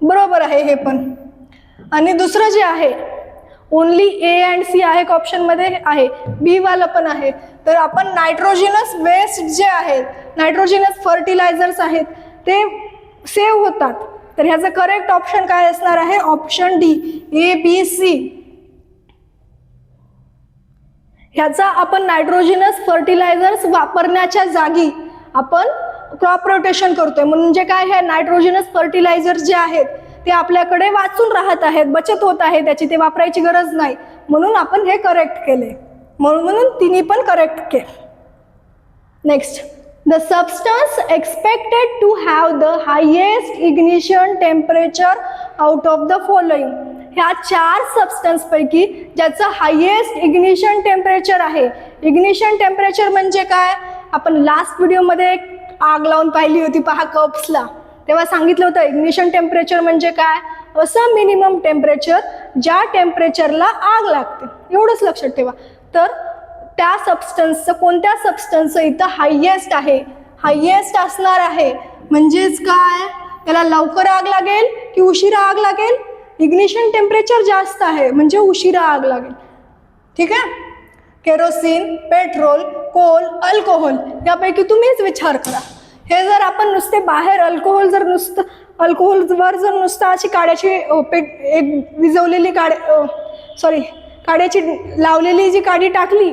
बरोबर आहे हे पण. आणि दुसरं जे आहे, ओनली ए अँड सी आहे ऑप्शनमध्ये आहे, बी वाला पण आहे. तर आपण नायट्रोजिनस वेस्ट जे आहेत, नायट्रोजिनस फर्टिलायझर्स आहेत ते सेव्ह होतात. तर ह्याचं करेक्ट ऑप्शन काय असणार आहे, option D, A B C. ह्याचा आपण नायट्रोजिनस फर्टिलायझर्स वापरण्याच्या जागी आपण क्रॉप रोटेशन करतोय. म्हणजे काय, हे नायट्रोजिनस फर्टिलायझर्स जे आहेत ते आपल्याकडे वाचून राहत आहेत, बचत होत आहे त्याची, ते वापरायची गरज नाही. म्हणून आपण हे करेक्ट केले. म्हणून तिन्ही पण करेक्ट केले. Next, the substance expected to have the highest ignition temperature out of the following. ह्या 4 सबस्टन्स पैकी ज्याचं हायेस्ट इग्निशन टेम्परेचर आहे. इग्निशन टेम्परेचर म्हणजे काय, आपण लास्ट व्हिडिओमध्ये एक आग लावून पाहिली होती पहा कप्सला, तेव्हा सांगितलं होतं इग्निशन टेम्परेचर म्हणजे काय, असं मिनिमम टेम्परेचर ज्या टेम्परेचरला आग लागते, एवढंच लक्षात ठेवा. तर त्या सबस्टन्सचं, कोणत्या सबस्टन्सचं इथं हायेस्ट आहे, हायेस्ट असणार आहे. म्हणजेच काय, त्याला लवकर आग लागेल की उशिरा आग लागेल. इग्निशन टेम्परेचर जास्त आहे म्हणजे उशिरा आग लागेल. ठीक आहे. केरोसिन, पेट्रोल, कोल, अल्कोहोल यापैकी तुम्हीच विचार करा. हे जर आपण नुसते बाहेर अल्कोहोलवर जर नुसतं अशी काड्याची एक विजवलेली काड्याची लावलेली जी काडी टाकली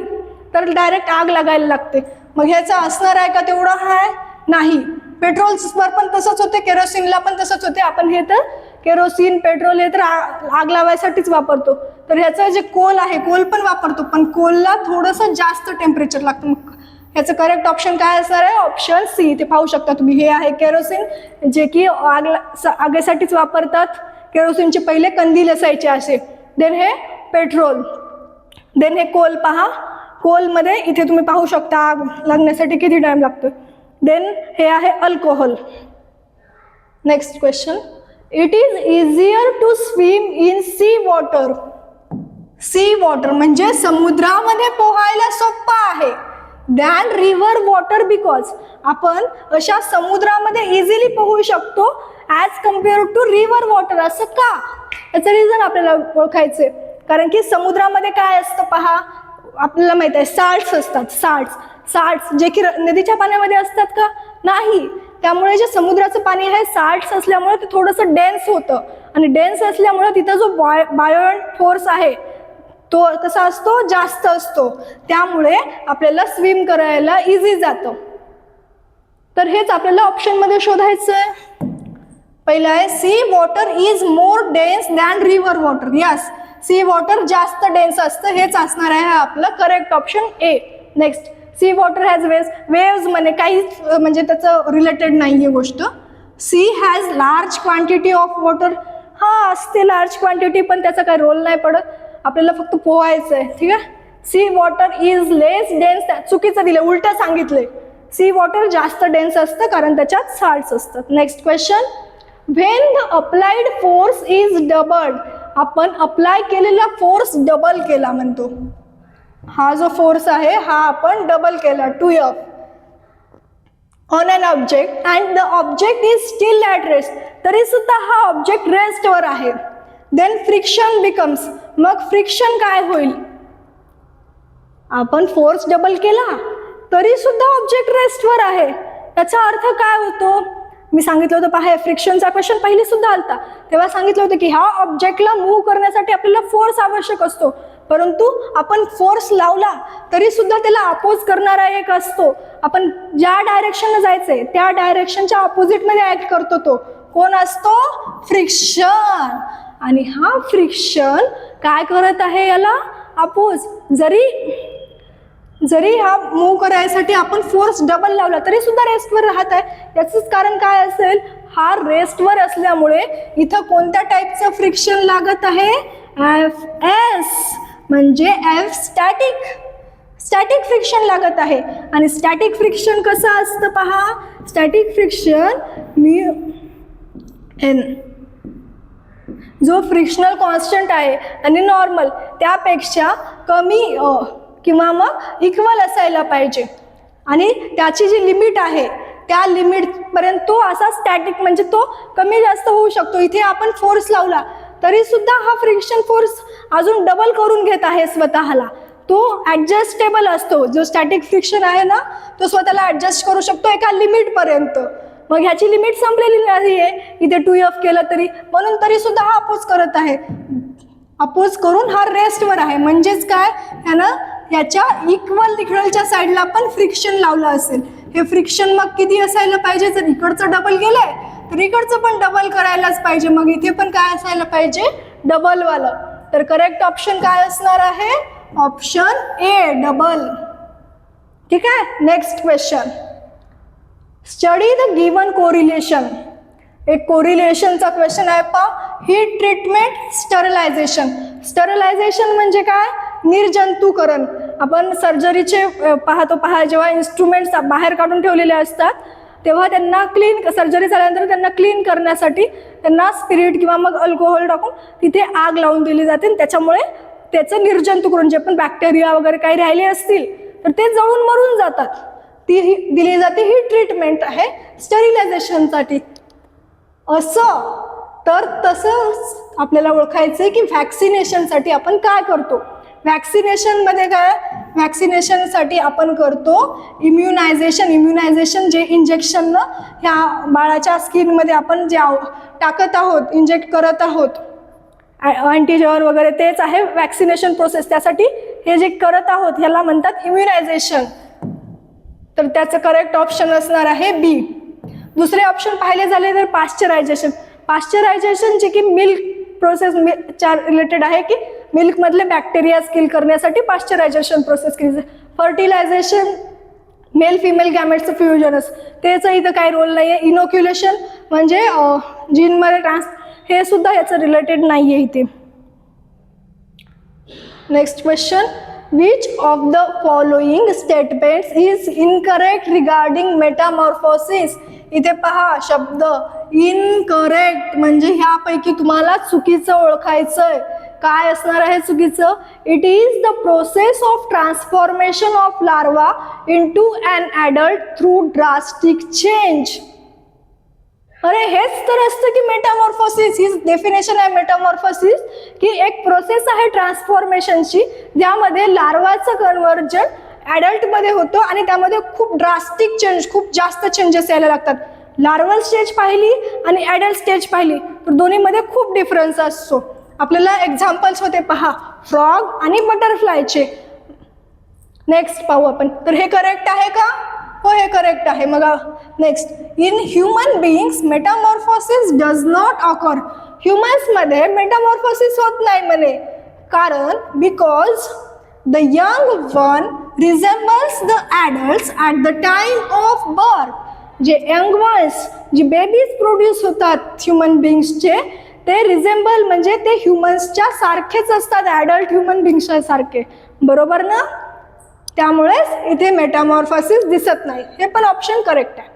तर डायरेक्ट आग लागायला लागते. मग ह्याचं असणार आहे का तेवढं आहे? नाही. पेट्रोलवर पण तसंच होते, केरोसिनला पण तसंच होते. आपण हे तर केरोसिन पेट्रोल हे तर आग लावायसाठीच वापरतो. तर ह्याचं जे कोल आहे, कोल पण वापरतो, पण कोलला थोडंसं जास्त टेम्परेचर लागतं. मग ह्याचं करेक्ट ऑप्शन काय असणार आहे? Option C. ते पाहू शकता तुम्ही. हे आहे केरोसिन, जे की आगीसाठीच वापरतात. केरोसिनचे पहिले कंदील असायचे असे. देन हे पेट्रोल, देन हे कोल. पहा कोलमध्ये इथे तुम्ही पाहू शकता आग लागण्यासाठी किती टाइम लागतो. देन हे आहे alcohol. Next question. It is easier to swim in sea water. Sea water म्हणजे समुद्रामध्ये पोहायला सोपं आहे दॅन रिव्हर वॉटर, बिकॉज आपण अशा समुद्रामध्ये इझिली पोहू शकतो as compare to river water. असं का? याचं रिझन आपल्याला ओळखायचे. कारण की समुद्रामध्ये काय असतं पहा, आपल्याला माहित आहे साल्ट्स असतात. साल्ट्स जे की नदीच्या पाण्यामध्ये असतात का? नाही. त्यामुळे जे समुद्राचं पाणी आहे साल्ट्स असल्यामुळे ते थोडंसं डेन्स होतं, आणि डेन्स असल्यामुळे तिथं जो बायोंट फोर्स आहे तो कसा असतो? जास्त असतो. त्यामुळे आपल्याला स्विम करायला इझी जातं. तर हेच आपल्याला ऑप्शनमध्ये शोधायचं आहे. पहिलं आहे sea water is more dense than river water. Yes, sea water जास्त डेन्स असतं. हेच असणार आहे आपलं correct option A. Next, sea water has waves म्हणे काहीच म्हणजे त्याचं रिलेटेड नाही आहे गोष्ट. Sea has large quantity of water. हा असते लार्ज क्वांटिटी, पण त्याचा काही रोल नाही पडत. आपल्याला फक्त पोहायचं आहे. ठीक आहे. Sea water is less dense. चुकीचं दिलं, उलटं सांगितलंय. सी वॉटर जास्त डेन्स असतं कारण त्याच्यात साल्ट्स असतात. Next question. When the applied force is doubled. आपण अप्लाय केलेला फोर्स डबल केला म्हणतो. हा जो फोर्स आहे हा आपण डबल केला 2F on an object and the object is still at rest. तरी सुद्धा हा ऑब्जेक्ट रेस्टवर आहे. Then friction becomes. मग फ्रिक्शन काय होईल? आपण फोर्स डबल केला तरी सुद्धा ऑब्जेक्ट रेस्टवर आहे. याचा अर्थ काय होतो? मी सांगितलं होतं पहा, फ्रिक्शनचा क्वेश्चन पहिले सुद्धा आलता. तेव्हा सांगितलं होतं की ह्या ऑब्जेक्टला मूव्ह करण्यासाठी आपल्याला फोर्स आवश्यक असतो, परंतु आपण फोर्स लावला तरी सुद्धा त्याला अपोज करणारा एक असतो. आपण ज्या डायरेक्शनला जायचंय त्या डायरेक्शनच्या ऑपोजिटमध्ये ऍक्ट करतो. तो कोण असतो? फ्रिक्शन. आणि हा फ्रिक्शन काय करत आहे? याला अपोज. जरी हा मूव्ह करायसाठी आपण फोर्स डबल लावला तरी सुद्धा रेस्टवर राहत आहे. याचंच कारण काय असेल? हा रेस्टवर असल्यामुळे इथं कोणत्या टाईपचं फ्रिक्शन लागत आहे? Fs म्हणजे F स्टॅटिक फ्रिक्शन लागत आहे. आणि स्टॅटिक फ्रिक्शन कसं असतं पहा? स्टॅटिक फ्रिक्शन N जो फ्रिक्शनल कॉन्स्टंट आहे आणि नॉर्मल त्यापेक्षा कमी किंवा मग इक्वल असायला पाहिजे. आणि त्याची जी लिमिट आहे त्या लिमिटपर्यंत तो असा स्टॅटिक म्हणजे तो कमी जास्त होऊ शकतो. इथे आपण फोर्स लावला तरी सुद्धा हा फ्रिक्शन फोर्स अजून डबल करून घेत आहे स्वतःला. तो ॲडजस्टेबल असतो. जो स्टॅटिक फ्रिक्शन आहे ना तो स्वतःला ॲडजस्ट करू शकतो एका लिमिटपर्यंत. मग ह्याची लिमिट संपलेली नाही आहे इथे 2F केलं तरी, म्हणून तरी सुद्धा हा अपोज करत आहे. अपोज करून हा रेस्टवर आहे. म्हणजेच काय? ह्यानं याच्या इक्वलच्या साईडला पण फ्रिक्शन लावलं असेल. हे फ्रिक्शन मग किती असायला पाहिजे? जर इकडचं डबल केलंय तर इकडचं पण डबल करायलाच पाहिजे. मग इथे पण काय असायला पाहिजे? डबलवालं. तर करेक्ट ऑप्शन काय असणार आहे? Option A, double. ठीक आहे. Next question. Study the given correlation. एक कोरिलेशनचा क्वेश्चन आहे पहा. Heat treatment, sterilisation. स्टरलायझेशन म्हणजे काय? निर्जंतुकरण. आपण सर्जरीचे पाहतो पहा, जेव्हा इन्स्ट्रुमेंट्स बाहेर काढून ठेवलेले असतात तेव्हा त्यांना सर्जरी झाल्यानंतर त्यांना क्लीन करण्यासाठी त्यांना स्पिरिट किंवा मग अल्कोहोल टाकून तिथे आग लावून दिली जाते. त्याच्यामुळे त्याचं निर्जंतुकरण, जे पण बॅक्टेरिया वगैरे काही राहिले असतील तर ते जळून मरून जातात. ती दिली जाते ही ट्रीटमेंट आहे स्टरिलायझेशनसाठी. असं तर तसंच आपल्याला ओळखायचं आहे की व्हॅक्सिनेशनसाठी आपण काय करतो. व्हॅक्सिनेशनमध्ये काय? व्हॅक्सिनेशनसाठी आपण करतो इम्युनायझेशन जे इंजेक्शननं ह्या बाळाच्या स्किनमध्ये आपण जे टाकत आहोत, इंजेक्ट करत आहोत अँटीजॉन वगैरे, तेच आहे व्हॅक्सिनेशन प्रोसेस. त्यासाठी हे जे करत आहोत याला म्हणतात इम्युनायझेशन. तर त्याचं करेक्ट ऑप्शन असणार आहे बी. दुसरे ऑप्शन पाहिले झाले तर पाश्चरायझेशन. पाश्चरायझेशन जे की मिल्क प्रोसेस च्या रिलेटेड आहे की मिल्कमधले बॅक्टेरिया किल करण्यासाठी पाश्चरायझेशन प्रोसेस केली. फर्टिलायझेशन मेल फिमेल गॅमेट्सचं फ्युजनस त्याचं इथं काही रोल नाही आहे. इनोक्युलेशन म्हणजे जीनमध्ये हे सुद्धा याचं रिलेटेड नाही आहे इथे. Next question, which of the following statements is incorrect regarding metamorphosis? इथे पहा शब्द इनकरेक्ट म्हणजे ह्यापैकी तुम्हाला चुकीचं ओळखायचंय. काय असणार आहे चुकीचं? It is the process of transformation of larva into an adult through drastic change. अरे हेच तर असतं की मेटामॉर्फोसिस. ही डेफिनेशन आहे मेटामॉर्फोसिस की एक प्रोसेस आहे ट्रान्सफॉर्मेशनची ज्यामध्ये लार्वाचं कन्व्हर्जन ॲडल्टमध्ये होतं आणि त्यामध्ये खूप ड्रास्टिक चेंज, खूप जास्त चेंजेस यायला लागतात. लार्वल स्टेज पाहिली आणि ॲडल्ट स्टेज पाहिली तर दोन्हीमध्ये खूप डिफरन्स असतो. आपल्याला एक्झाम्पल्स होते पहा फ्रॉग आणि बटरफ्लायचे. नेक्स्ट पाहू आपण. तर हे करेक्ट आहे का? हो हे करेक्ट आहे. मग next, in human beings metamorphosis does not occur. ह्युमन्समध्ये मेटामॉर्फोसिस होत नाही म्हणे. कारण because the young one resembles the adults at the time of birth. जे यंग वन्स जे बेबीज प्रोड्यूस होतात ह्युमन बिईंग्सचे ते रिझेंबल म्हणजे ते ह्युमन्सच्या सारखेच असतात, ॲडल्ट ह्युमन बिईंग्सच्या सारखे. बरोबर ना? त्यामुळेच इथे मेटामॉर्फोसिस दिसत नाही. हे पण ऑप्शन करेक्ट आहे.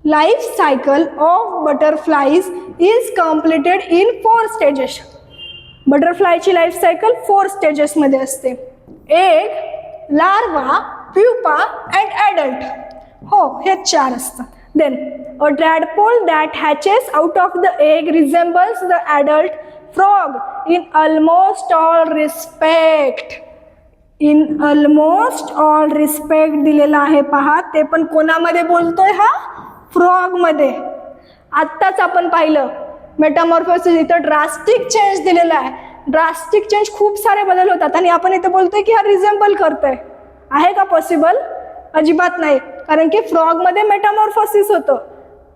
Life cycle of butterflies is completed in 4 stages. बटरफ्लायची लाईफ सायकल 4 स्टेजेसमध्ये असते. Egg, larva, pupa and adult. हो हे 4 असतात. Then a tadpole that hatches out of the egg resembles the adult frog in almost all respect. In almost all respect दिलेला आहे पहा. ते पण कोणामध्ये बोलतोय हा? फ्रॉगमध्ये. आत्ताच आपण पाहिलं मेटामॉर्फोसिस इथं ड्रास्टिक चेंज दिलेला आहे. ड्रास्टिक चेंज खूप सारे बदल होतात आणि आपण इथं बोलतोय की हा रिझेंबल करतोय. आहे का पॉसिबल? अजिबात नाही. कारण की फ्रॉगमध्ये मेटामॉर्फोसिस होतं.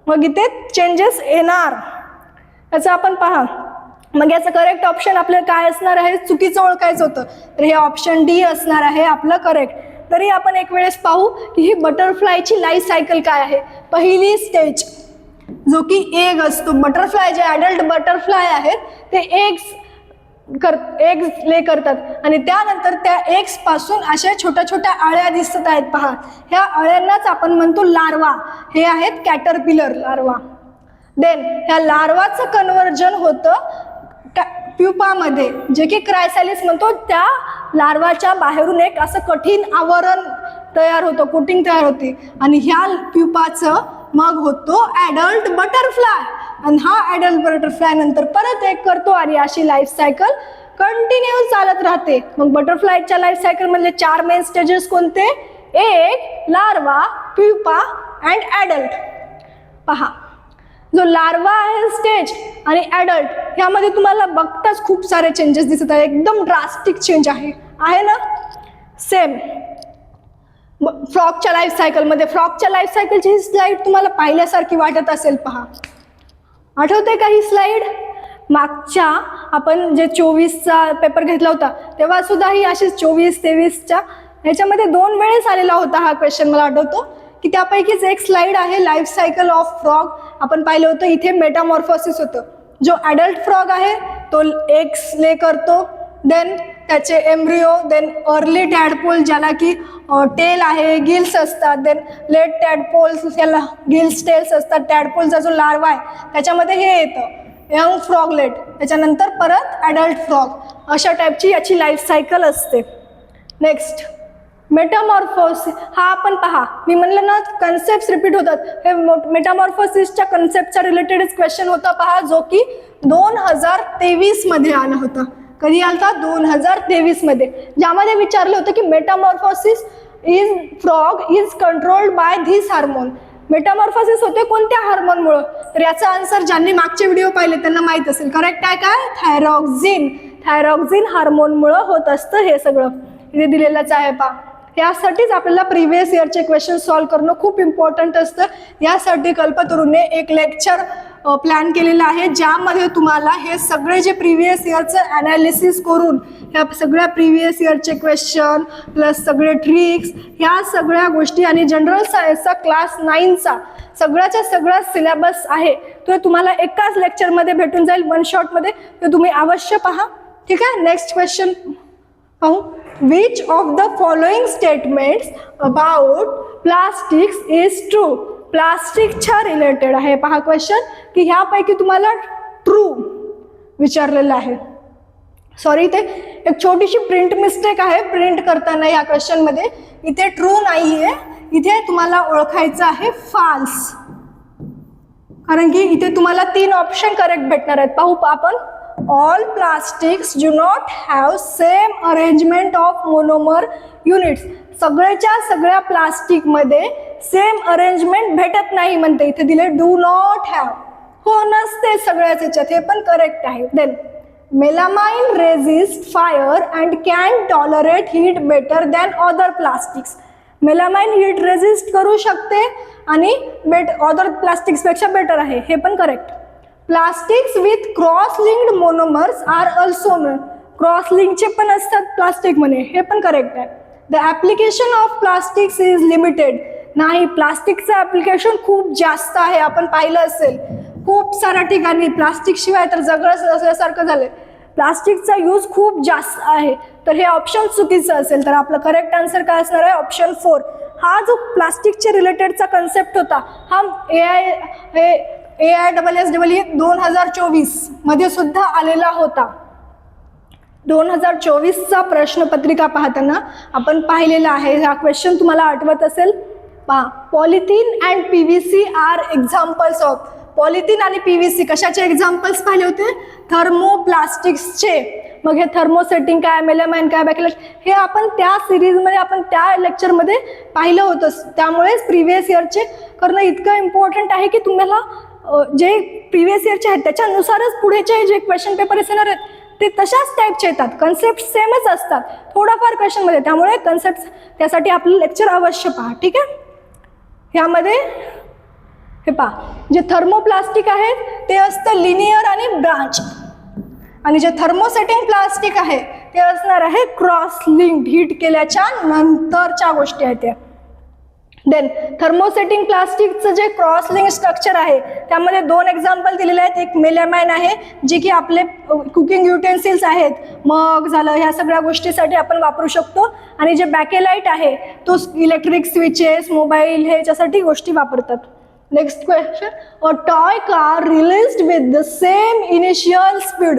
मग इथे चेंजेस येणार. याचं आपण पहा. मग याचं करेक्ट ऑप्शन आपल्याला काय असणार आहे? चुकीचं ओळखायचं होतं तर हे ऑप्शन डी असणार आहे आपलं करेक्ट. तरी आपण एक वेळेस पाहू की ही बटरफ्लायची लाईफ सायकल काय आहे. पहिली स्टेज जो की एग असतो. बटरफ्लाय जे ॲडल्ट बटरफ्लाय आहेत ते एग्स ले करतात आणि त्यानंतर त्या एग्स पासून अशा छोट्या छोट्या अळ्या दिसत आहेत पहा. ह्या अळ्यांनाच आपण म्हणतो लार्वा. हे आहेत कॅटरपिलर लार्वा. देन ह्या लार्वाचं कन्व्हर्जन होतं प्युपामध्ये जे की क्रायसॅलिस म्हणतो. त्या लार्वाच्या बाहेरून एक असं कठीण आवरण तयार होतं, कोटिंग तयार होते आणि ह्या प्युपाचं मग होतो ॲडल्ट बटरफ्लाय. आणि हा ॲडल्ट बटरफ्लाय नंतर परत एक करतो आणि अशी लाईफ सायकल कंटिन्यू चालत राहते. मग बटरफ्लायच्या लाईफ सायकल मधले 4 मेन स्टेजेस कोणते? Egg, larva, pupa and adult. पहा जो लार्वा आहे स्टेज आणि ॲडल्ट ह्यामध्ये तुम्हाला बघताच खूप सारे चेंजेस दिसत आहे. एकदम ड्रास्टिक चेंज आहे ना? सेम फ्रॉगच्या लाईफ सायकलमध्ये. फ्रॉगच्या लाईफ सायकलची ही स्लाईड तुम्हाला पाहिल्यासारखी वाटत असेल पहा. आठवते का ही स्लाईड? मागच्या आपण जे 24चा पेपर घेतला होता तेव्हा सुद्धा ही अशीच 24-23च्या ह्याच्यामध्ये 2 वेळेस आलेला होता हा क्वेश्चन. मला आठवतो की त्यापैकीच एक स्लाईड आहे लाईफ सायकल ऑफ फ्रॉग. आपण पाहिलं होतं इथे मेटामॉर्फोसिस होतं. जो ॲडल्ट फ्रॉग आहे तो एग्स ले करतो. देन त्याचे एम्ब्रिओ. देन अर्ली टॅडपोल ज्याला की टेल आहे, गिल्स असतात. देन लेट टॅडपोल्स याला गिल्स टेल्स असतात. टॅडपोलचा जो लार्वा आहे त्याच्यामध्ये हे येतं यंग फ्रॉगलेट. त्याच्यानंतर परत ॲडल्ट फ्रॉग. अशा टाईपची याची लाईफ सायकल असते. Next Metamorphosis. हा आपण पहा मी म्हणलं ना कन्सेप्ट रिपीट होतात. हे मेटामॉर्फोसिसच्या कन्सेप्टचा रिलेटेडच क्वेश्चन होता पहा जो की 2023 मध्ये आला होता. कधी आलता? 2023 मध्ये. ज्यामध्ये विचारलं होतं की Metamorphosis is frog is controlled by this hormone. Metamorphosis होते कोणत्या हार्मोनमुळं? तर याचा आन्सर ज्यांनी मागचे व्हिडिओ पाहिले त्यांना माहीत असेल. करेक्ट आहे काय? थायरॉक्झिन. थायरॉक्झिन हार्मोनमुळं होत असतं हे सगळं. इथे दिलेलाच आहे पहा. यासाठीच आपल्याला प्रिव्हियस इयरचे क्वेश्चन सॉल्व्ह करणं खूप इम्पॉर्टंट असतं. यासाठी कल्पतरूने एक लेक्चर प्लॅन केलेलं आहे, ज्यामध्ये तुम्हाला हे सगळे जे प्रिव्हियस इयरचं ॲनालिसिस करून ह्या सगळ्या प्रिव्हियस इयरचे क्वेश्चन प्लस सगळे ट्रिक्स ह्या सगळ्या गोष्टी आणि जनरल सायन्सचा क्लास 9चा सगळ्याच्या सगळा सिलेबस आहे तो तुम्हाला एकाच लेक्चरमध्ये भेटून जाईल, वन शॉटमध्ये. तर तुम्ही अवश्य पहा. ठीक आहे. नेक्स्ट क्वेश्चन पाहू. Which of the following statements about plastics is true. प्लास्टिकच्या रिलेटेड आहे पहा क्वेश्चन, की ह्यापैकी तुम्हाला ट्रू विचारलेलं आहे. सॉरी, इथे एक छोटीशी प्रिंट मिस्टेक आहे प्रिंट करताना या क्वेश्चनमध्ये. इथे ट्रू नाही आहे, इथे तुम्हाला ओळखायचं आहे फाल्स, कारण की इथे तुम्हाला 3 ऑप्शन करेक्ट भेटणार आहेत. पाहू आपण. All plastics do not have same arrangement of monomer units. सगळ्याच्या सगळ्या प्लास्टिकमध्ये सेम अरेंजमेंट भेटत नाही म्हणते. इथे दिले डू नॉट हॅव. हो, नसते सगळ्याच याच्यात, हे पण करेक्ट आहे. Then melamine resist fire and can tolerate heat better than other plastics. Melamine heat resist करू शकते आणि अदर प्लास्टिक्सपेक्षा बेटर आहे, हे पण correct. Plastics with cross linked monomers are also. Cross लिंकचे पण असतात प्लास्टिकमध्ये, हे पण करेक्ट आहे. The application of plastics is limited. नाही, प्लास्टिकचं ॲप्लिकेशन खूप जास्त आहे. आपण पाहिलं असेल खूप साऱ्या ठिकाणी प्लास्टिक शिवाय तर जगणं असल्यासारखं झालंय. प्लास्टिकचा यूज खूप जास्त आहे, तर हे ऑप्शन चुकीचं असेल. तर आपलं करेक्ट आन्सर काय असणार आहे? ऑप्शन 4. हा जो प्लास्टिकच्या रिलेटेडचा कन्सेप्ट होता हा AISSEE 2024 मध्ये सुद्धा आलेला होता. 2024चा प्रश्नपत्रिका पाहताना आपण पाहिलेला आहे. हा क्वेश्चन तुम्हाला आठवत असेल पहा. Polythene and PVC are examples of. Polythene आणि PVC कशाचे एक्झाम्पल्स पाहिले होते? थर्मोप्लास्टिक्सचे. मग हे थर्मोसेटिंग काय, मेलामाइन काय, बॅकलॅश, हे आपण त्या सिरीजमध्ये आपण त्या लेक्चरमध्ये पाहिलं होतं. त्यामुळेच प्रिव्हियस इयरचे करणं इतकं इम्पॉर्टंट आहे की तुम्हाला जे प्रिव्हियस इयरचे आहेत त्याच्यानुसारच पुढेचे जे क्वेश्चन पेपर येणार आहेत ते तशाच टाईपचे येतात. कन्सेप्ट सेमच असतात थोडाफार क्वेश्चनमध्ये, त्यामुळे कन्सेप्ट त्यासाठी आपलं लेक्चर अवश्य पहा. ठीक आहे. ह्यामध्ये हे पहा, जे थर्मोप्लास्टिक आहेत ते असतं लिनियर आणि ब्रांच, आणि जे थर्मोसेटिंग प्लास्टिक आहे ते असणार आहे क्रॉस लिंक्ड. हीट केल्याच्या नंतरच्या गोष्टी आहेत त्या. देन थर्मोसेटिंग प्लास्टिकचं जे क्रॉस लिंक स्ट्रक्चर आहे त्यामध्ये 2 एक्झाम्पल दिलेले आहेत. एक मेलामाइन आहे जे की आपले कुकिंग युटेन्सिल्स आहेत, मग झालं ह्या सगळ्या गोष्टीसाठी आपण वापरू शकतो. आणि जे बॅकेलाइट आहे तो इलेक्ट्रिक स्विचेस, मोबाईल ह्याच्यासाठी गोष्टी वापरतात. Next question. A toy car released with the same initial speed.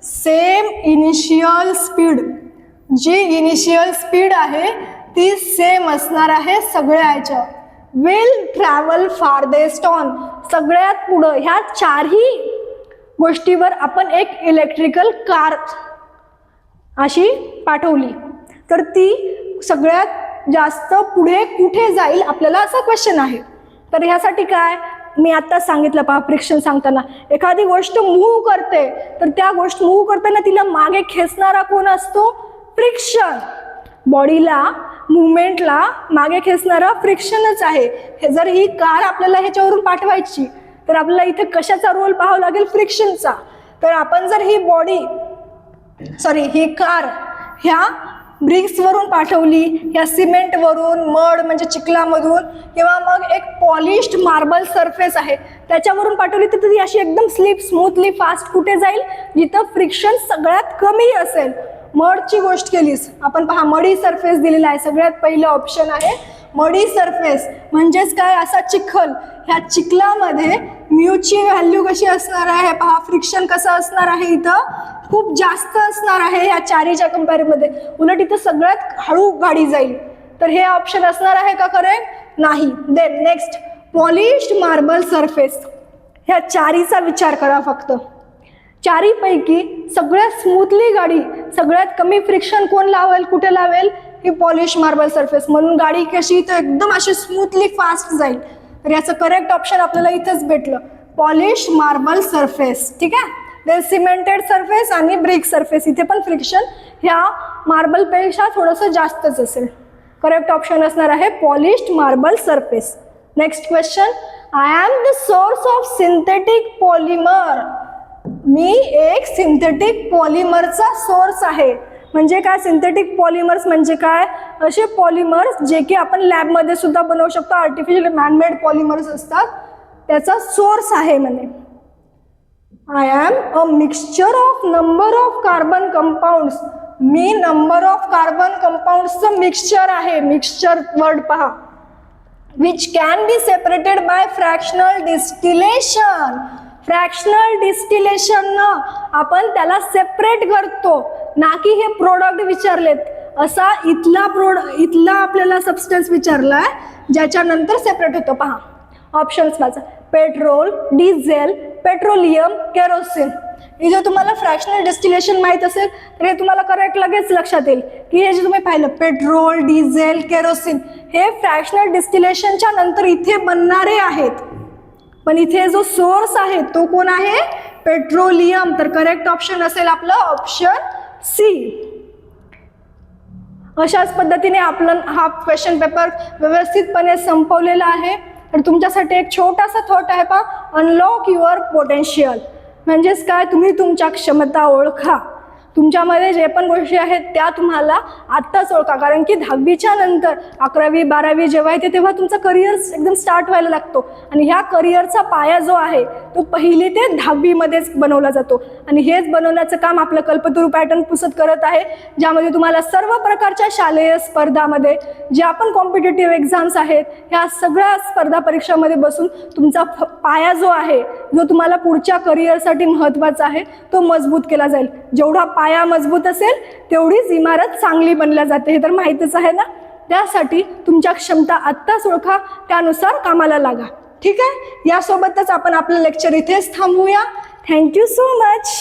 Same initial speed. जी इनिशियल स्पीड आहे ती सेम असणार आहे सगळ्या ह्याच्या. Will travel farthest on. सगळ्यात पुढं ह्या 4ही गोष्टीवर आपण एक इलेक्ट्रिकल कार अशी पाठवली तर ती सगळ्यात जास्त पुढे कुठे जाईल आपल्याला असा क्वेश्चन आहे. तर ह्यासाठी काय मी आता सांगितलं पहा, फ्रिक्शन सांगताना एखादी गोष्ट मूव्ह करते तर त्या गोष्ट मूव्ह करताना तिला मागे खेचणारा कोण असतो? फ्रिक्शन. बॉडीला मुवमेंटला मागे खेचणारा फ्रिक्शनच आहे. हे जर ही कार आपल्याला ह्याच्यावरून पाठवायची तर आपल्याला इथे कशाचा रोल पाहावा लागेल? फ्रिक्शनचा. तर आपण जर ही कार ह्या ब्रिक्सवरून पाठवली, ह्या सिमेंटवरून, मड म्हणजे चिखलामधून, किंवा मग एक पॉलिश्ड मार्बल सरफेस आहे त्याच्यावरून पाठवली तर ती अशी एकदम स्मूथली फास्ट कुठे जाईल? जिथं फ्रिक्शन सगळ्यात कमी असेल. मडची गोष्ट केलीस आपण पहा, मडी सरफेस दिलेला आहे. सगळ्यात पहिलं ऑप्शन आहे मडी सरफेस. म्हणजेच काय? असा चिखल. ह्या चिखलामध्ये म्यूची व्हॅल्यू कशी असणार आहे पहा, फ्रिक्शन कसं असणार आहे? इथं खूप जास्त असणार आहे या 4च्या कंपॅरिमध्ये. उलट इथं सगळ्यात हळू गाडी जाईल. तर हे ऑप्शन असणार आहे का करेक्ट? नाही. Then next, polished marble surface. ह्या 4चा विचार करा फक्त. 4पैकी सगळ्यात स्मूथली गाडी, सगळ्यात कमी फ्रिक्शन कोण लावेल, कुठे लावेल? ही पॉलिश मार्बल सरफेस. म्हणून गाडी कशी तर एकदम अशी स्मूथली फास्ट जाईल. तर याचं करेक्ट ऑप्शन आपल्याला इथंच भेटलं, पॉलिश मार्बल सरफेस. ठीक आहे. देन सिमेंटेड सरफेस आणि ब्रिक सरफेस. इथे पण फ्रिक्शन ह्या मार्बलपेक्षा थोडंसं जास्तच असेल. करेक्ट ऑप्शन असणार आहे polished marble surface. Next question, I am the source of synthetic polymer. मी एक सिंथेटिक पॉलिमरचा सोर्स आहे. म्हणजे काय सिंथेटिक पॉलिमर्स म्हणजे काय? असे पॉलिमर्स जे की आपण लॅबमध्ये सुद्धा बनवू शकतो. आर्टिफिशियल मॅनमेड पॉलिमर्स असतात, त्याचा सोर्स आहे म्हणे. I am a mixture of number of carbon compounds. मी नंबर ऑफ कार्बन कंपाऊंड्सचं मिक्सचर आहे. मिक्सचर वर्ड पहा. Which can be separated by fractional distillation. Fractional डिस्टिलेशननं आपण त्याला सेपरेट करतो, ना की हे प्रोडक्ट विचारलेत. असा इथला आपल्याला सबस्टन्स विचारलाय ज्याच्यानंतर सेपरेट होतो. पहा ऑप्शन्स वाचा. Petrol, diesel, petroleum, kerosene. इथे तुम्हाला फ्रॅक्शनल डिस्टिलेशन माहीत असेल तर हे तुम्हाला करेक्ट लगेच लक्षात येईल की हे जे तुम्ही पाहिलं पेट्रोल, डिझेल, केरोसिन हे फ्रॅक्शनल डिस्टिलेशनच्या नंतर इथे बनणारे आहेत. पण इथे जो सोर्स आहे तो कोण आहे? पेट्रोलियम. तर करेक्ट ऑप्शन असेल आपलं ऑप्शन सी. अशाच पद्धतीने आपलं हा क्वेश्चन पेपर व्यवस्थितपणे संपवलेला आहे. तर तुमच्यासाठी एक छोटासा थॉट आहे पहा, अनलॉक युअर पोटेन्शियल. म्हणजेच काय? तुम्ही तुमच्या क्षमता ओळखा. तुमच्यामध्ये जे पण गोष्टी आहेत त्या तुम्हाला आत्ताच ओळखा. कारण की 10वीच्या नंतर 11वी 12वी जेव्हा येते तेव्हा तुमचा करिअर एकदम स्टार्ट व्हायला लागतो. आणि ह्या करिअरचा पाया जो आहे तो 1ली ते 10वीमध्येच बनवला जातो. आणि हेच बनवण्याचं काम आपलं कल्पतरू पॅटर्न पुसद करत आहे, ज्यामध्ये तुम्हाला सर्व प्रकारच्या शालेय स्पर्धामध्ये ज्या पण कॉम्पिटेटिव्ह एक्झाम्स आहेत ह्या सगळ्या स्पर्धा परीक्षामध्ये बसून तुमचा पाया जो आहे, जो तुम्हाला पुढच्या करिअरसाठी महत्त्वाचा आहे, तो मजबूत केला जाईल. जेवढा पाया मजबूत असेल तेवढीच इमारत चांगली बनल्या जाते. हे तर माहीतच आहे ना. त्यासाठी तुमच्या क्षमता आत्ताच ओळखा, त्यानुसार कामाला लागा. ठीक आहे. यासोबतच आपण आपलं लेक्चर इथेच थांबवूया. Thank you so much.